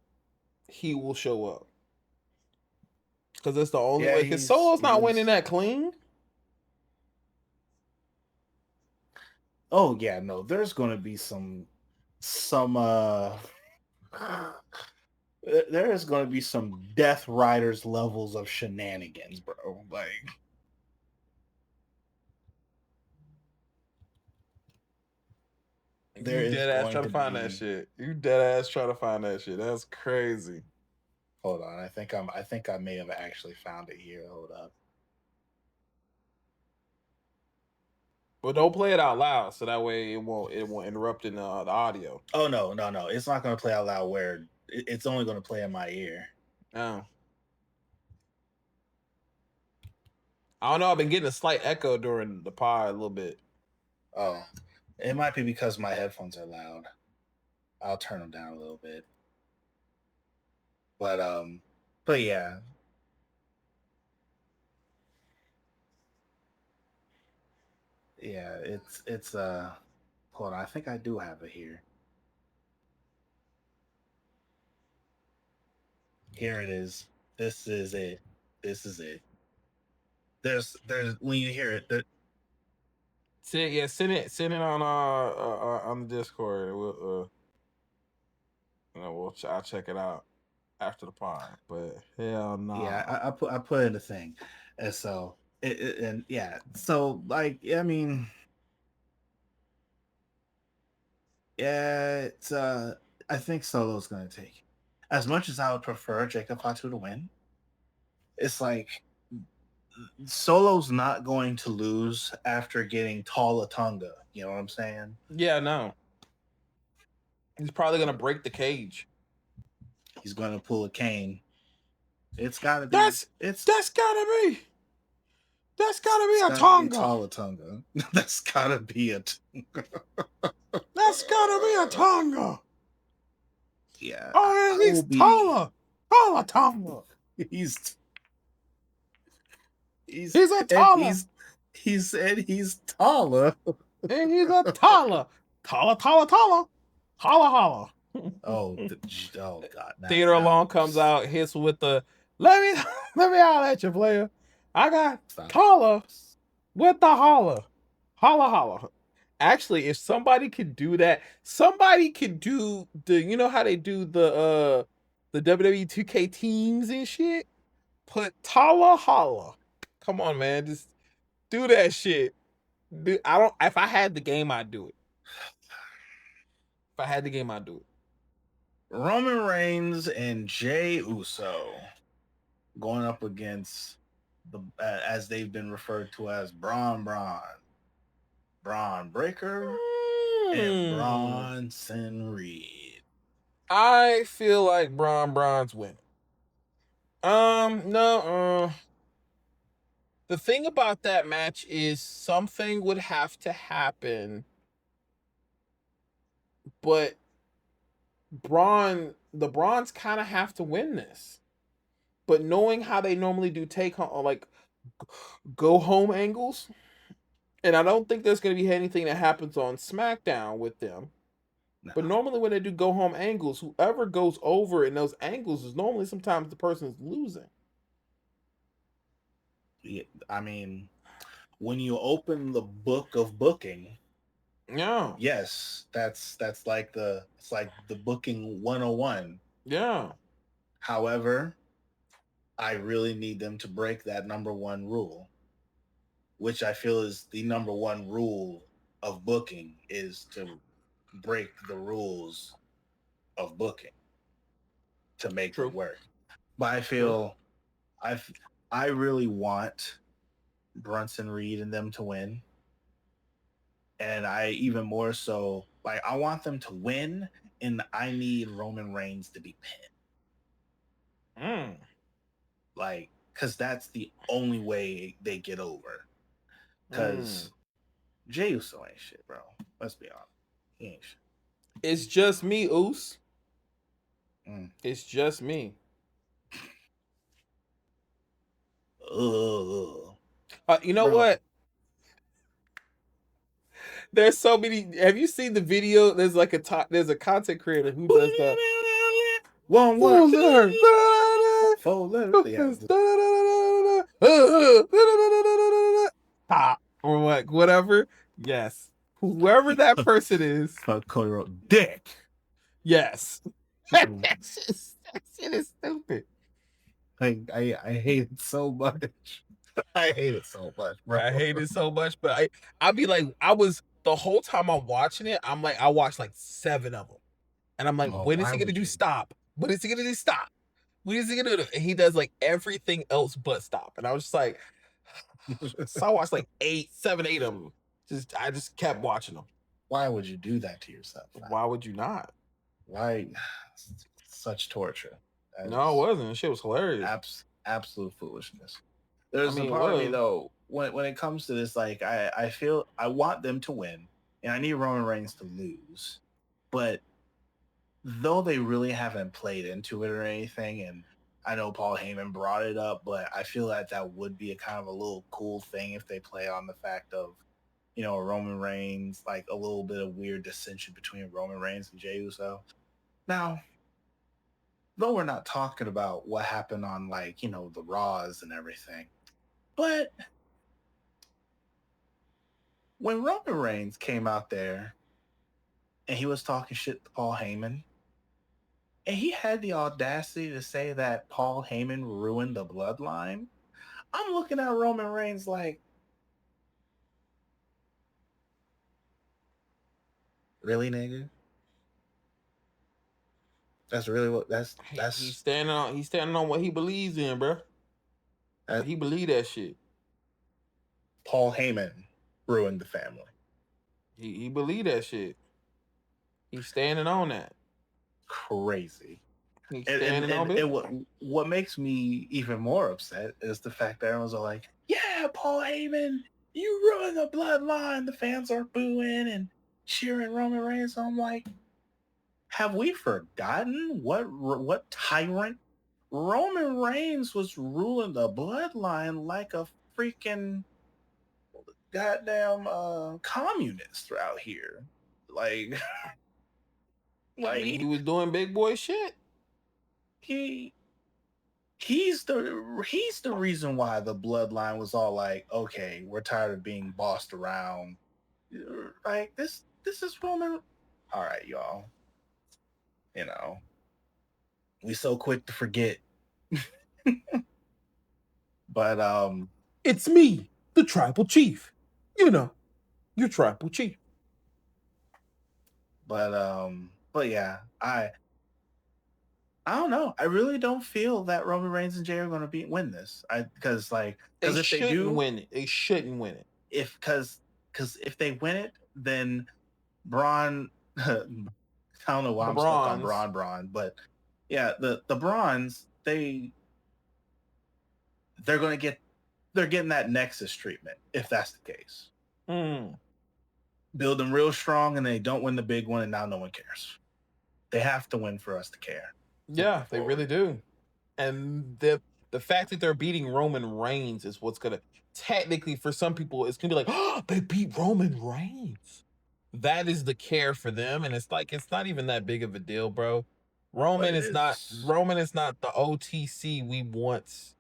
he will show up because it's the only way. Because Solo's not winning that clean. Oh yeah, no, there's gonna be some there is gonna be some Death Riders levels of shenanigans, bro. Like there You is dead ass going trying to to find that be. shit. You dead ass trying to find that shit. That's crazy. Hold on, I think I may have actually found it here. Hold up. But don't play it out loud, so that way it won't interrupt in the audio. Oh no, it's not gonna play out loud. Where it's only gonna play in my ear. Oh. I don't know. I've been getting a slight echo during the pod a little bit. Oh, it might be because my headphones are loud. I'll turn them down a little bit. But yeah. Yeah, it's hold on, I think I do have it here. Here it is. This is it. There's when you hear it, Send it on the Discord. I'll check it out after the pod. But hell no. Nah. Yeah, I put in the thing, and so and yeah, so like I mean, yeah, it's I think Solo's gonna take. As much as I would prefer Jacob Fatu to win, it's like Solo's not going to lose after getting Tall Atunga. You know what I'm saying? Yeah, no. He's probably gonna break the cage. He's going to pull a Kane. It's gotta be. That's gotta be a Tonga. Tall Atunga. That's gotta be a. That's gotta be a Tonga. Yeah. Oh, and he's taller Tonga. He's a taller. He said he's taller. And he's a taller. Holla. Oh God. Theater alone comes out, hits with the let me holler at you, player. I got taller with the holla. Holla. Actually, if somebody could do that, somebody could do you know how they do the WWE 2K teams and shit? Put Tala Holla. Come on, man. Just do that shit. If I had the game, I'd do it. If I had the game, I'd do it. Roman Reigns and Jey Uso going up against the as they've been referred to as Braun Breaker and Bronson Reed. I feel like Braun's winning. No. The thing about that match is something would have to happen, but the Brauns kind of have to win this. But knowing how they normally do take home, like go home angles, and I don't think there's going to be anything that happens on SmackDown with them. No. But normally when they do go home angles, whoever goes over in those angles is normally sometimes the person is losing. Yeah, I mean, when you open the book of booking, yeah, yes, that's like the booking 101. Yeah. However, I really need them to break that number one rule, which I feel is the number one rule of booking, is to break the rules of booking to make True. it work. But I True. feel I really want Brunson Reed and them to win. And I even more so, like, I want them to win, and I need Roman Reigns to be pinned. Like, because that's the only way they get over. Because Jey Uso ain't shit, bro. Let's be honest. He ain't shit. It's just me, Oos. It's just me. You know what? There's so many. Have you seen the video? There's like there's a content creator who does that. One word. Four letters. Stop. Or like whatever. Yes. Whoever that person is. Fuck Cody Rhodes. Dick. Yes. That shit is stupid. I hate it so much. I hate it so much, bro. I hate it so much, but I'd be like, the whole time I'm watching it, I'm like, I watched like 7 of them. And I'm like, when is he gonna do stop? When is he gonna do stop? When is he gonna do it? And he does like everything else but stop. And I was just like, so I watched like 7, 8 of them. I just kept watching them. Why would you do that to yourself? Why would you not? Why? Such torture. No, it wasn't. Shit was hilarious. Absolute foolishness. There's a part of me though, when it comes to this, like I feel I want them to win, and I need Roman Reigns to lose. But though they really haven't played into it or anything, and I know Paul Heyman brought it up, but I feel that would be a kind of a little cool thing if they play on the fact of, you know, Roman Reigns, like a little bit of weird dissension between Roman Reigns and Jey Uso. Now, though we're not talking about what happened on, like, you know, the Raws and everything, but when Roman Reigns came out there and he was talking shit to Paul Heyman, and he had the audacity to say that Paul Heyman ruined the bloodline, I'm looking at Roman Reigns like, really, nigga? That's really what that's he's standing on what he believes in, bro. He believe that shit. Paul Heyman ruined the family. He believe that shit. He's standing on that. Crazy. He's standing on it. What makes me even more upset is the fact that everyone's all like, yeah, Paul Heyman, you ruined the bloodline. The fans are booing and cheering Roman Reigns. So I'm like, have we forgotten what tyrant Roman Reigns was ruling the bloodline like a freaking goddamn communist out here? Like he was doing big boy shit. He's the reason why the bloodline was all like, okay, we're tired of being bossed around. Like this is Roman. All right, y'all. You know, we so quick to forget. But it's me, the tribal chief. You know, your tribal chief. But yeah, I don't know. I really don't feel that Roman Reigns and Jey are going to win this. Because if they do win it, they shouldn't win it. Because if they win it, then Braun. I don't know why I'm stuck on Braun, but yeah, the Brauns, they're getting that Nexus treatment if that's the case. Build them real strong, and they don't win the big one, and now no one cares. They have to win for us to care. Yeah, they really do. And the fact that they're beating Roman Reigns is what's gonna technically, for some people, it's gonna be like, oh, they beat Roman Reigns. That is the care for them, and it's like it's not even that big of a deal, bro. Roman is not the OTC we once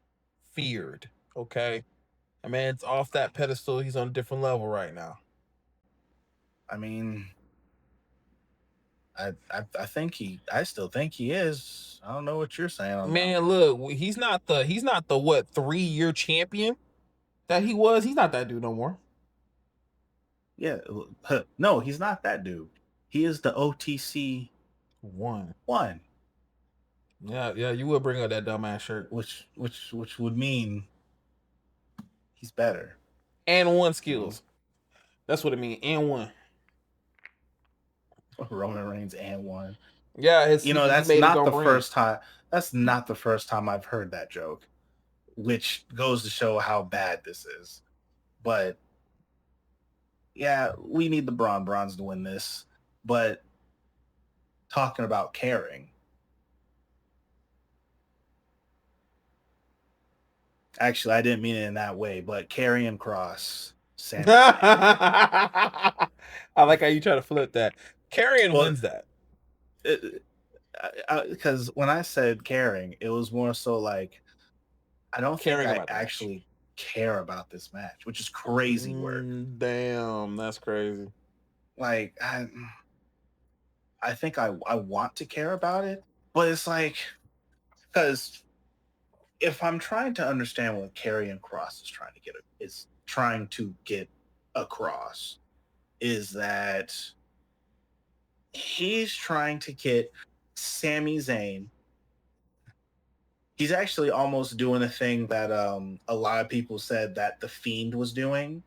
feared. Okay, I mean, it's off that pedestal. He's on a different level right now. I mean, I think I still think he is. I don't know what you're saying on that. Man, look, he's not the what 3-year champion that he was. He's not that dude no more. Yeah, no, he's not that dude. He is the OTC One. Yeah, you would bring up that dumbass shirt. Which would mean he's better. And one skills. That's what it means. And one. Roman Reigns and one. Yeah, that's not the first time. That's not the first time I've heard that joke, which goes to show how bad this is. But yeah, we need the Bronze to win this. But talking about caring, actually, I didn't mean it in that way. But Karrion Kross, Sami Zayn. I like how you try to flip that. Karrion wins that. Because when I said caring, it was more so like I don't think I actually care about this match, which is crazy work. Damn, that's crazy. Like I think I want to care about it, but it's like because if I'm trying to understand what Karrion Kross is trying to get across, is that he's trying to get Sami Zayn. He's actually almost doing a thing that a lot of people said that The Fiend was doing,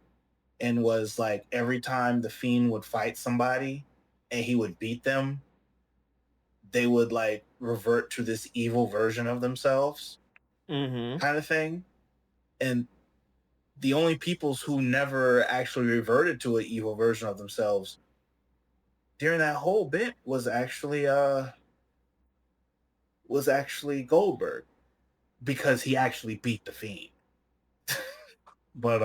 and was like every time The Fiend would fight somebody and he would beat them, they would like revert to this evil version of themselves, kind of thing. And the only peoples who never actually reverted to an evil version of themselves during that whole bit was actually Goldberg, because he actually beat The Fiend. but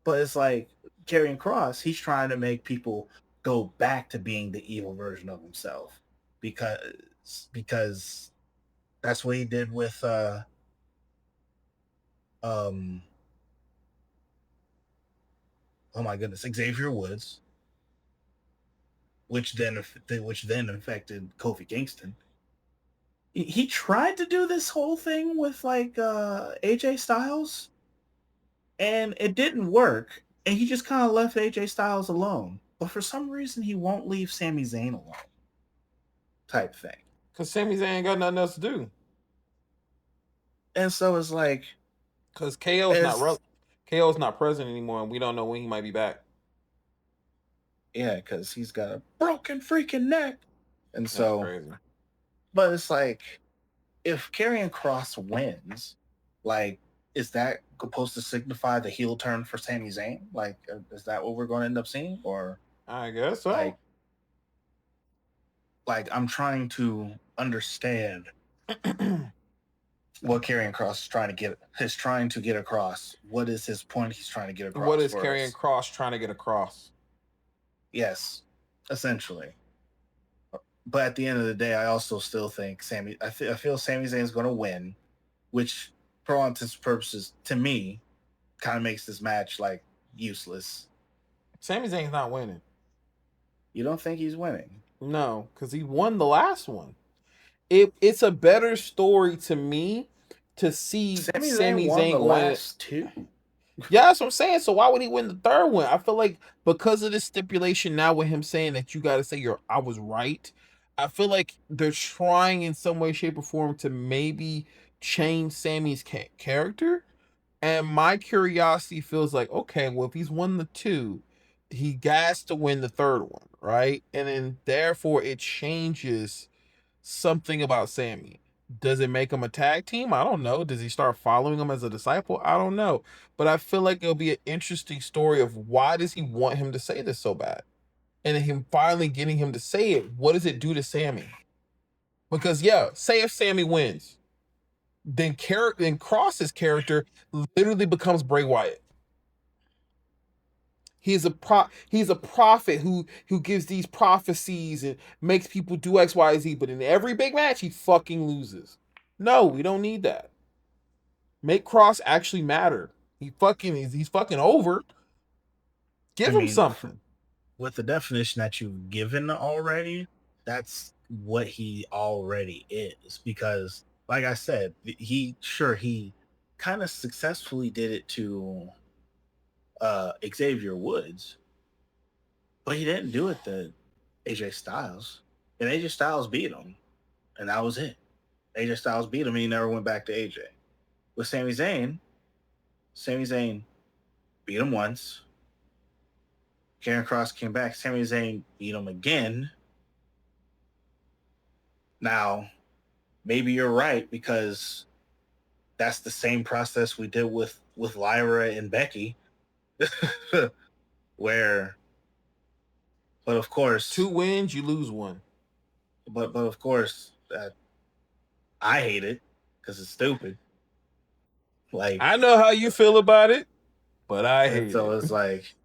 it's like Karrion Kross, he's trying to make people go back to being the evil version of himself, because that's what he did with oh my goodness, Xavier Woods, which then affected Kofi Kingston. He tried to do this whole thing with like AJ Styles, and it didn't work, and he just kind of left AJ Styles alone. But for some reason, he won't leave Sami Zayn alone, type thing. Because Sami Zayn ain't got nothing else to do. And so it's like, because KO's not present anymore, and we don't know when he might be back. Yeah, because he's got a broken freaking neck, and so. That's crazy. But it's like, if Karrion Kross wins, like, is that supposed to signify the heel turn for Sami Zayn? Like, is that what we're going to end up seeing? Or I guess so. Like I'm trying to understand what Karrion Kross is trying to get across. What is his point he's trying to get across? What is Karrion Kross trying to get across? Yes, essentially. But at the end of the day, I also still think I feel Sami Zayn is going to win, which, for all intents and purposes, to me, kind of makes this match like useless. Sami Zayn's not winning. You don't think he's winning? No, because he won the last one. It's a better story to me to see Sami Zayn won the last two. Yeah, that's what I'm saying. So why would he win the third one? I feel like because of this stipulation now with him saying that you got to say I was right. I feel like they're trying in some way, shape, or form to maybe change Sammy's character. And my curiosity feels like, okay, well, if he's won the two, he has to win the third one, right? And then therefore it changes something about Sammy. Does it make him a tag team? I don't know. Does he start following him as a disciple? I don't know. But I feel like it'll be an interesting story of why does he want him to say this so bad? And then him finally getting him to say it, what does it do to Sammy? Because yeah, say if Sammy wins, then Kross's character literally becomes Bray Wyatt. He's a prophet who gives these prophecies and makes people do X, Y, Z, but in every big match he fucking loses. No, we don't need that. Make Kross actually matter. He's fucking over. Give him something. with the definition that you've given already, that's what he already is. Because, like I said, he kind of successfully did it to Xavier Woods, but he didn't do it to AJ Styles. And AJ Styles beat him, and that was it. AJ Styles beat him, and he never went back to AJ. With Sami Zayn beat him once. Karrion Kross came back. Sami Zayn beat him again. Now, maybe you're right, because that's the same process we did with Lyra and Becky, where, but of course, 2 wins, you lose 1. But of course, I hate it because it's stupid. Like, I know how you feel about it, but I hate so it. it's like,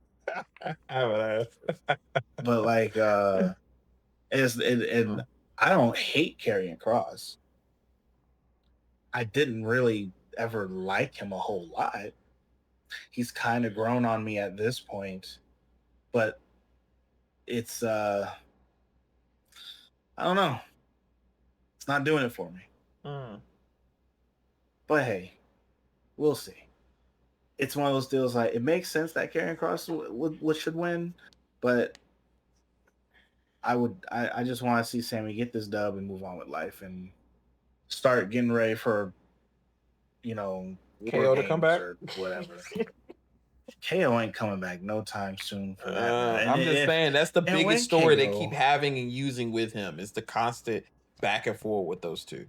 I but like, and I don't hate Karrion Kross. I didn't really ever like him a whole lot. He's kind of grown on me at this point, but it's I don't know. It's not doing it for me. But hey, we'll see. It's one of those deals, like, it makes sense that Karrion Kross should win, but I just want to see Sammy get this dub and move on with life and start getting ready for, KO to come back or whatever. KO ain't coming back no time soon for that. Man. I'm just saying, that's the biggest story they keep KO, having and using with him, is the constant back and forth with those two.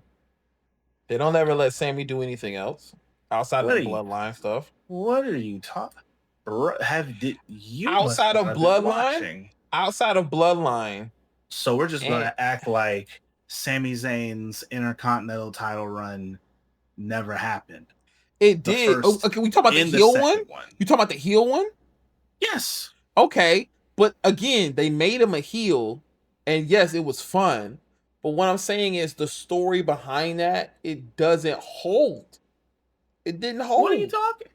They don't ever let Sammy do anything else outside of the Bloodline stuff. What are you talking? Outside of Bloodline? Outside of Bloodline. So we're just gonna act like Sami Zayn's Intercontinental title run never happened. It did. Okay, we talk about the heel one? You talking about the heel one? Yes. Okay, but again, they made him a heel, and yes, it was fun. But what I'm saying is the story behind that, it doesn't hold. It didn't hold. What are you talking?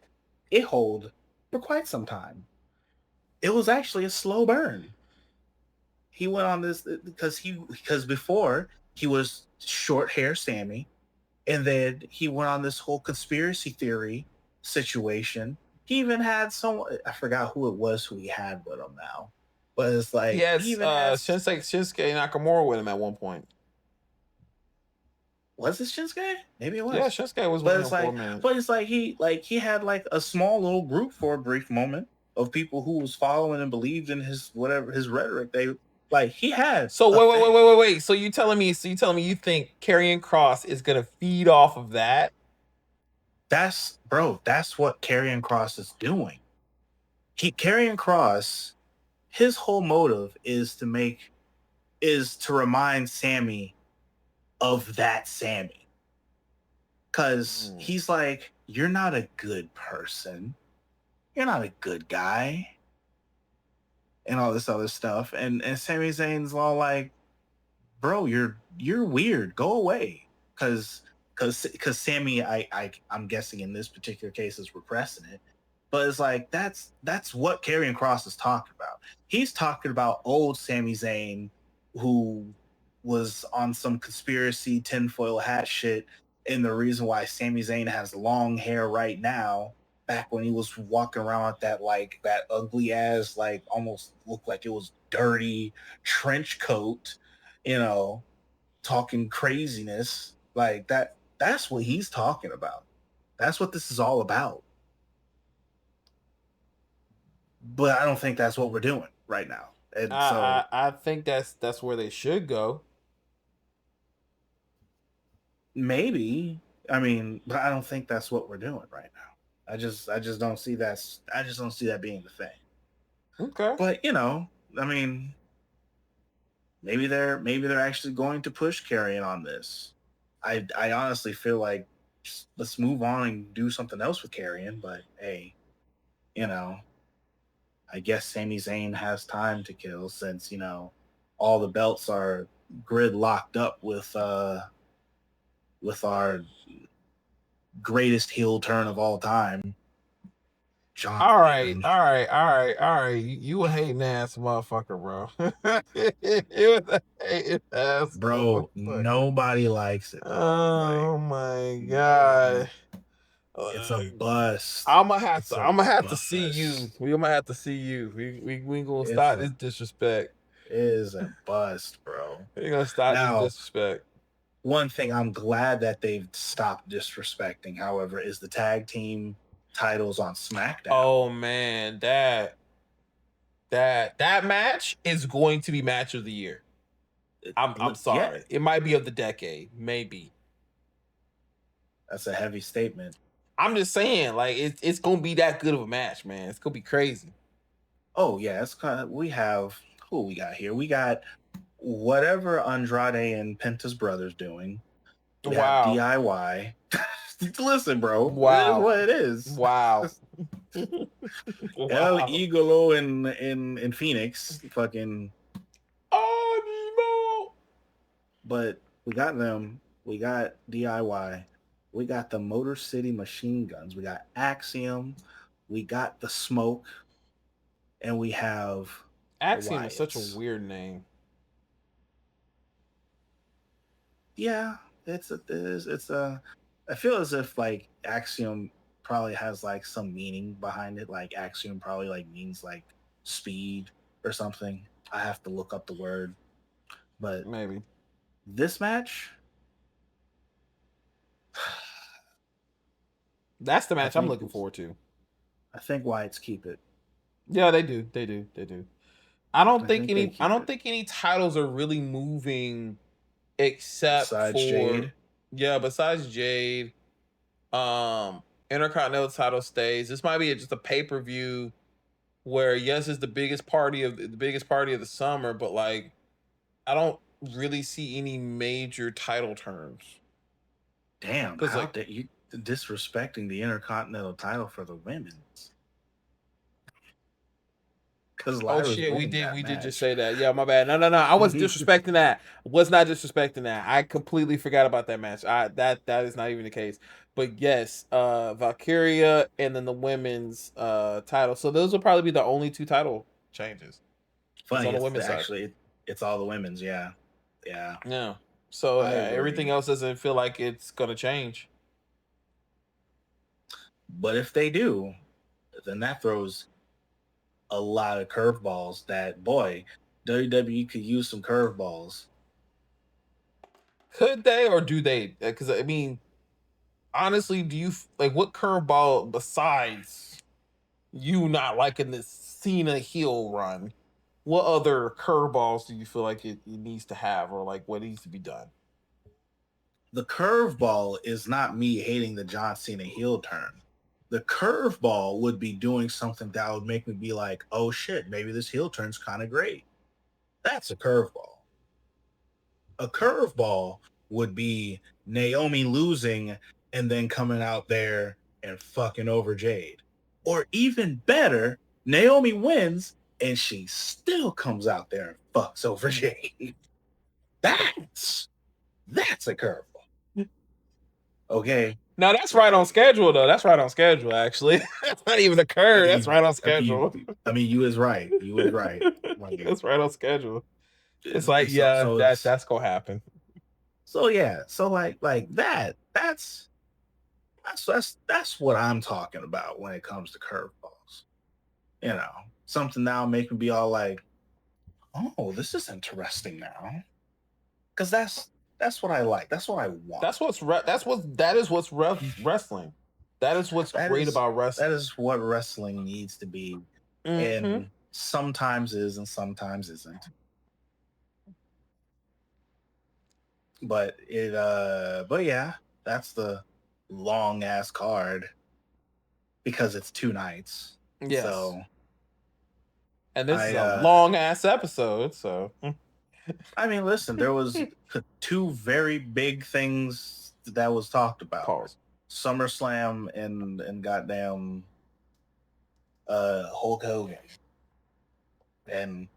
It hold for quite some time. It was actually a slow burn. He went on this because before he was short hair Sammy, and then he went on this whole conspiracy theory situation. He even had someone, I forgot who it was who he had with him now, but it's like, yes, Shinsuke Nakamura with him at one point. Was it Shinsuke? Maybe it was. Yeah, Shinsuke was with him for a minute. But it's like he had like a small little group for a brief moment of people who was following and believed in his rhetoric. He had. So wait. So you telling me you think Karrion Kross is gonna feed off of that? That's what Karrion Kross is doing. Karrion Kross, his whole motive is to remind Sammy of that Sammy. Because he's like, you're not a good person. You're not a good guy. And all this other stuff. And Sami Zayn's all like, bro, you're weird. Go away. Because Sammy, I'm guessing in this particular case is repressing it. But it's like, that's what Karrion Kross is talking about. He's talking about old Sami Zayn, who was on some conspiracy tinfoil hat shit, and the reason why Sami Zayn has long hair right now, back when he was walking around with that ugly ass, almost looked like it was dirty trench coat, talking craziness like that. That's what he's talking about. That's what this is all about. But I don't think that's what we're doing right now. And I think that's where they should go. Maybe. I mean, but I don't think that's what we're doing right now. I just don't see that. I just don't see that being the thing. Okay. But I mean, maybe they're actually going to push Karrion on this. I honestly feel like let's move on and do something else with Karrion. But hey, I guess Sami Zayn has time to kill, since all the belts are grid locked up with our greatest heel turn of all time. John. All right. You a hating ass motherfucker, bro. You a hating ass Bro, motherfucker. nobody likes it. Oh my god. It's a bust. I'm gonna have to bust. see you. We gonna have to see you. We gonna It's stop a- this disrespect. It is a bust, bro. We gonna stop Now, this disrespect. one thing I'm glad that they've stopped disrespecting, however, is the tag team titles on SmackDown. Oh man, that match is going to be match of the year. I'm sorry. Yeah, It might be of the decade, maybe. that's a heavy statement. I'm just saying, like it's gonna be that good of a match, man. It's gonna be crazy. Oh yeah, it's kind of, we have who we got here. We got whatever Andrade and Penta's brothers doing. We have DIY. Listen, bro. Wow. It is what it is. Wow. El Igolo in Phoenix. Fucking. Oh, Nemo. But we got them. We got DIY. We got the Motor City Machine Guns. We got Axiom. We got the Smoke. And we have Axiom is such a weird name. Yeah, it's a I feel as if like Axiom probably has like some meaning behind it. Like Axiom probably like means like speed or something. I have to look up the word. But maybe this match, that's the match I'm looking forward to. I think Wyatt's keep it. Yeah, they do. I don't think any titles are really moving except besides for Jade. Yeah, besides Jade. Intercontinental title stays. This might be just a pay-per-view where yes, it's the biggest party of the summer, but like I don't really see any major title turns. Damn, how that you disrespecting the Intercontinental title for the women's? Oh shit, we did just say that. Yeah, my bad. No. I wasn't disrespecting that. Was not disrespecting that. I completely forgot about that match. That is not even the case. But yes, Valkyria and then the women's title. So those will probably be the only two title changes. Funny, on the women's side. It's all the women's, yeah. So everything else doesn't feel like it's gonna change. But if they do, then that throws a lot of curveballs that, boy, WWE could use some curveballs. Could they or do they? Because I mean, honestly, do you like what curveball besides you not liking this Cena heel run? What other curveballs do you feel like it needs to have, or like what needs to be done? The curveball is not me hating the John Cena heel turn. The curveball would be doing something that would make me be like, oh shit, maybe this heel turn's kind of great. That's a curveball. A curveball would be Naomi losing and then coming out there and fucking over Jade. Or even better, Naomi wins and she still comes out there and fucks over Jade. That's a curveball. Okay. Now that's right on schedule, though. That's right on schedule, actually. That's not even a curve. That's right on schedule. I mean, you was right. That's right on schedule. It's like, that's gonna happen. So yeah, so like that's what I'm talking about when it comes to curveballs. You know, something now make me be all like, oh, this is interesting now, because that's what I like. That's what I want. That is what's wrestling. That is what's great about wrestling. That is what wrestling needs to be, and sometimes is and sometimes isn't. But yeah, that's the long ass card because it's 2 nights. Yes. So, and this is a long ass episode. So, I mean, listen, there was 2 very big things that was talked about. Pause. SummerSlam and goddamn Hulk Hogan. And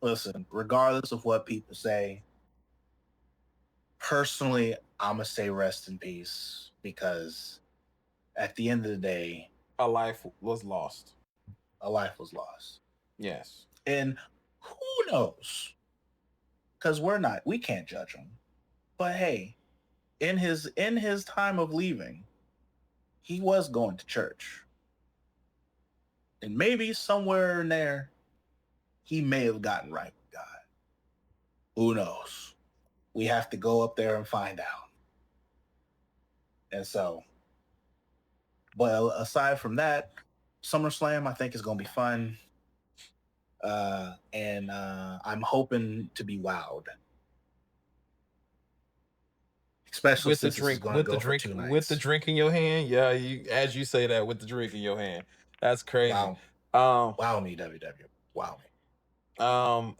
listen, regardless of what people say, personally, I'm gonna say rest in peace, because at the end of the day, A life was lost. A life was lost. Yes. And who knows? Because we can't judge him. But hey, in his time of leaving, he was going to church. And maybe somewhere in there, he may have gotten right with God. Who knows? We have to go up there and find out. And so, but aside from that, SummerSlam I think is going to be fun. And I'm hoping to be wowed. Especially With the since this is drink, going to go for 2 nights. with the drink in your hand. Yeah, as you say that with the drink in your hand. That's crazy. Wow me, WW. Wow me.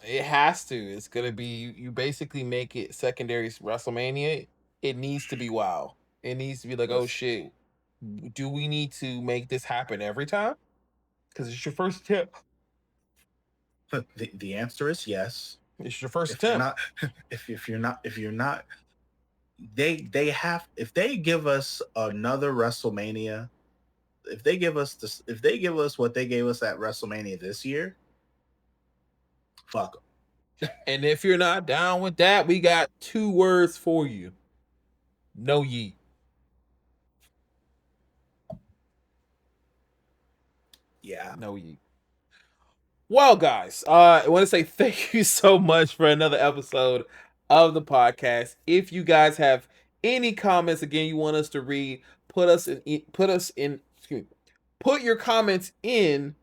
It has to. It's gonna be you basically make it secondary WrestleMania. It needs to be wow. It needs to be like, oh shit, do we need to make this happen every time? Because it's your first tip. The answer is yes. It's your first If tip. you're not, if you're not, they have. If they give us another WrestleMania, if they give us what they gave us at WrestleMania this year, fuck them. And if you're not down with that, we got 2 words for you. No yeet. Yeah. No yeet. Well, guys, I want to say thank you so much for another episode of the podcast. If you guys have any comments, again, you want us to read, put your comments in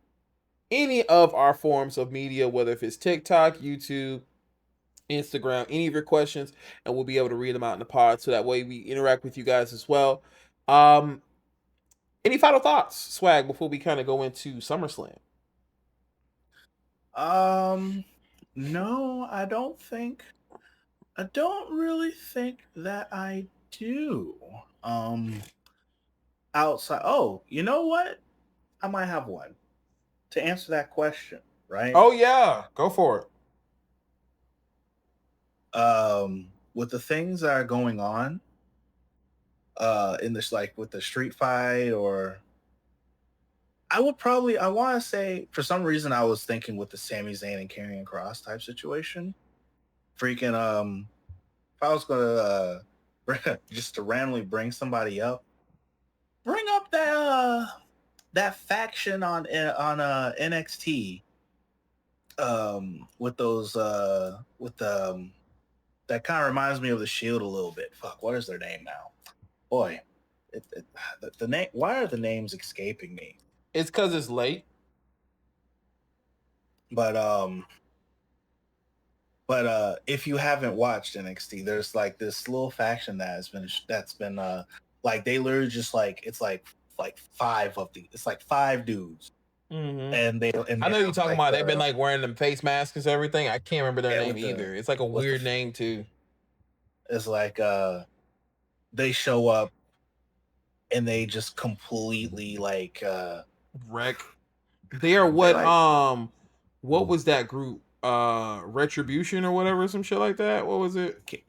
any of our forms of media, whether if it's TikTok, YouTube, Instagram, any of your questions, and we'll be able to read them out in the pod. So that way we interact with you guys as well. Any final thoughts, Swag, before we kind of go into SummerSlam? No, I don't really think that I do. Outside. Oh, you know what? I might have one to answer that question. Right. Oh yeah, go for it. With the things that are going on, in this, like with the street fight, or I want to say, for some reason I was thinking with the Sami Zayn and Karrion Kross type situation. Freaking if I was gonna just to randomly bring somebody up, bring up that faction on NXT, with those that kind of reminds me of the Shield a little bit. Fuck, what is their name now? Boy, the name. Why are the names escaping me? It's because it's late. But if you haven't watched NXT, there's like this little faction that's been like, they literally just like, it's like 5 dudes. Mm-hmm. And I know you're talking about. They've been like wearing them face masks and everything. I can't remember their name either. It's like a weird name too. It's like they show up and they just completely like wreck. They are what was that group? Retribution or whatever, some shit like that. What was it? Okay.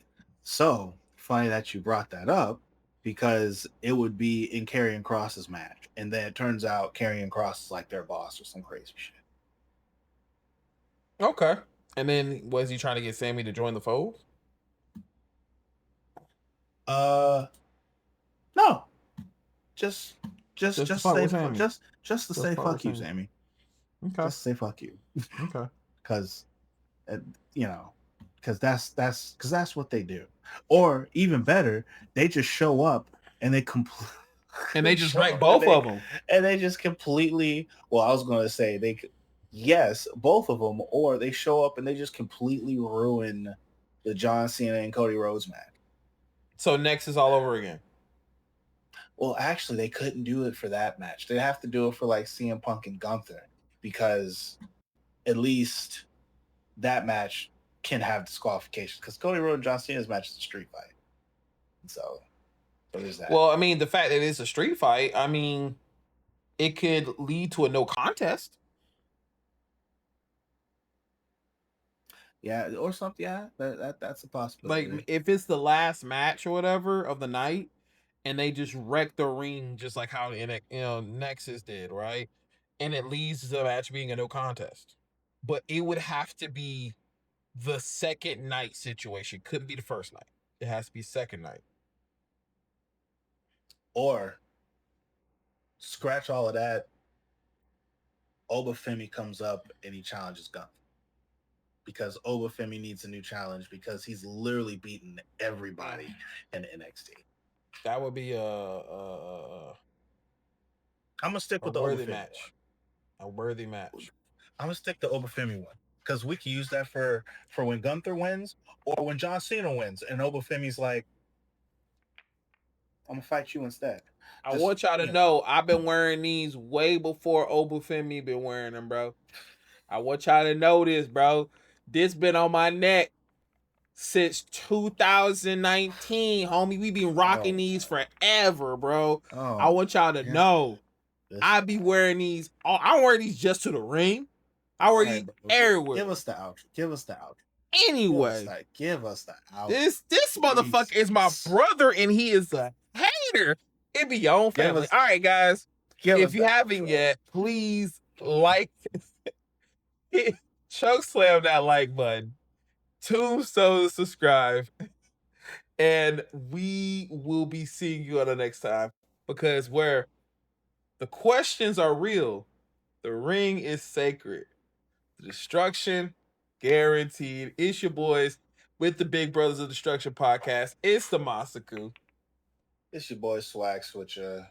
So funny that you brought that up, because it would be in Karrion Kross's match, and then it turns out Karrion Kross is like their boss or some crazy shit. Okay. And then was he trying to get Sammy to join the fold? No. Just to say fuck you, Sammy. Okay. Just say fuck you. Okay. Because because that's what they do. Or even better, they just show up and they and they just wreck both of them. And they just completely, well, I was going to say yes, both of them, or they show up and they just completely ruin the John Cena and Cody Rhodes match. So next is all over again. Well, actually, they couldn't do it for that match. They have to do it for like CM Punk and Gunther, because at least that match can have disqualifications, because Cody Rhodes and John Cena's match is a street fight. So there's that. Well, I mean, the fact that it's a street fight, I mean, it could lead to a no contest. Yeah, or something. Yeah, that's a possibility. Like, if it's the last match or whatever of the night, and they just wreck the ring just like how Nexus did, right? And it leads to the match being a no contest. But it would have to be the second night situation. Couldn't be the first night. It has to be second night. Or scratch all of that. Obafemi comes up and he challenges Gunther. Because Obafemi needs a new challenge because he's literally beaten everybody in NXT. That would be I'm gonna stick with the worthy Obafemi match. One. A worthy match. I'm gonna stick the Obafemi one because we can use that for when Gunther wins or when John Cena wins, and Obafemi's like, "I'm gonna fight you instead." I want y'all to know I've been wearing these way before Obafemi been wearing them, bro. I want y'all to know this, bro. This been on my neck since 2019, homie. We been rocking these forever, bro. I want y'all to know. I be wearing these. I wear these just to the ring. I wear these everywhere. Give us the outro. Give us the outro. Anyway, give us the outro. This motherfucker is my brother, and he is a hater. It be your own family. All right, guys. If you haven't yet, please like, choke slam that like button. Tombstone, subscribe, and we will be seeing you on the next time, because where the questions are real, the ring is sacred. The destruction guaranteed. It's your boys with the Big Brothers of Destruction podcast. It's the Masaku. It's your boy Swag Switcher.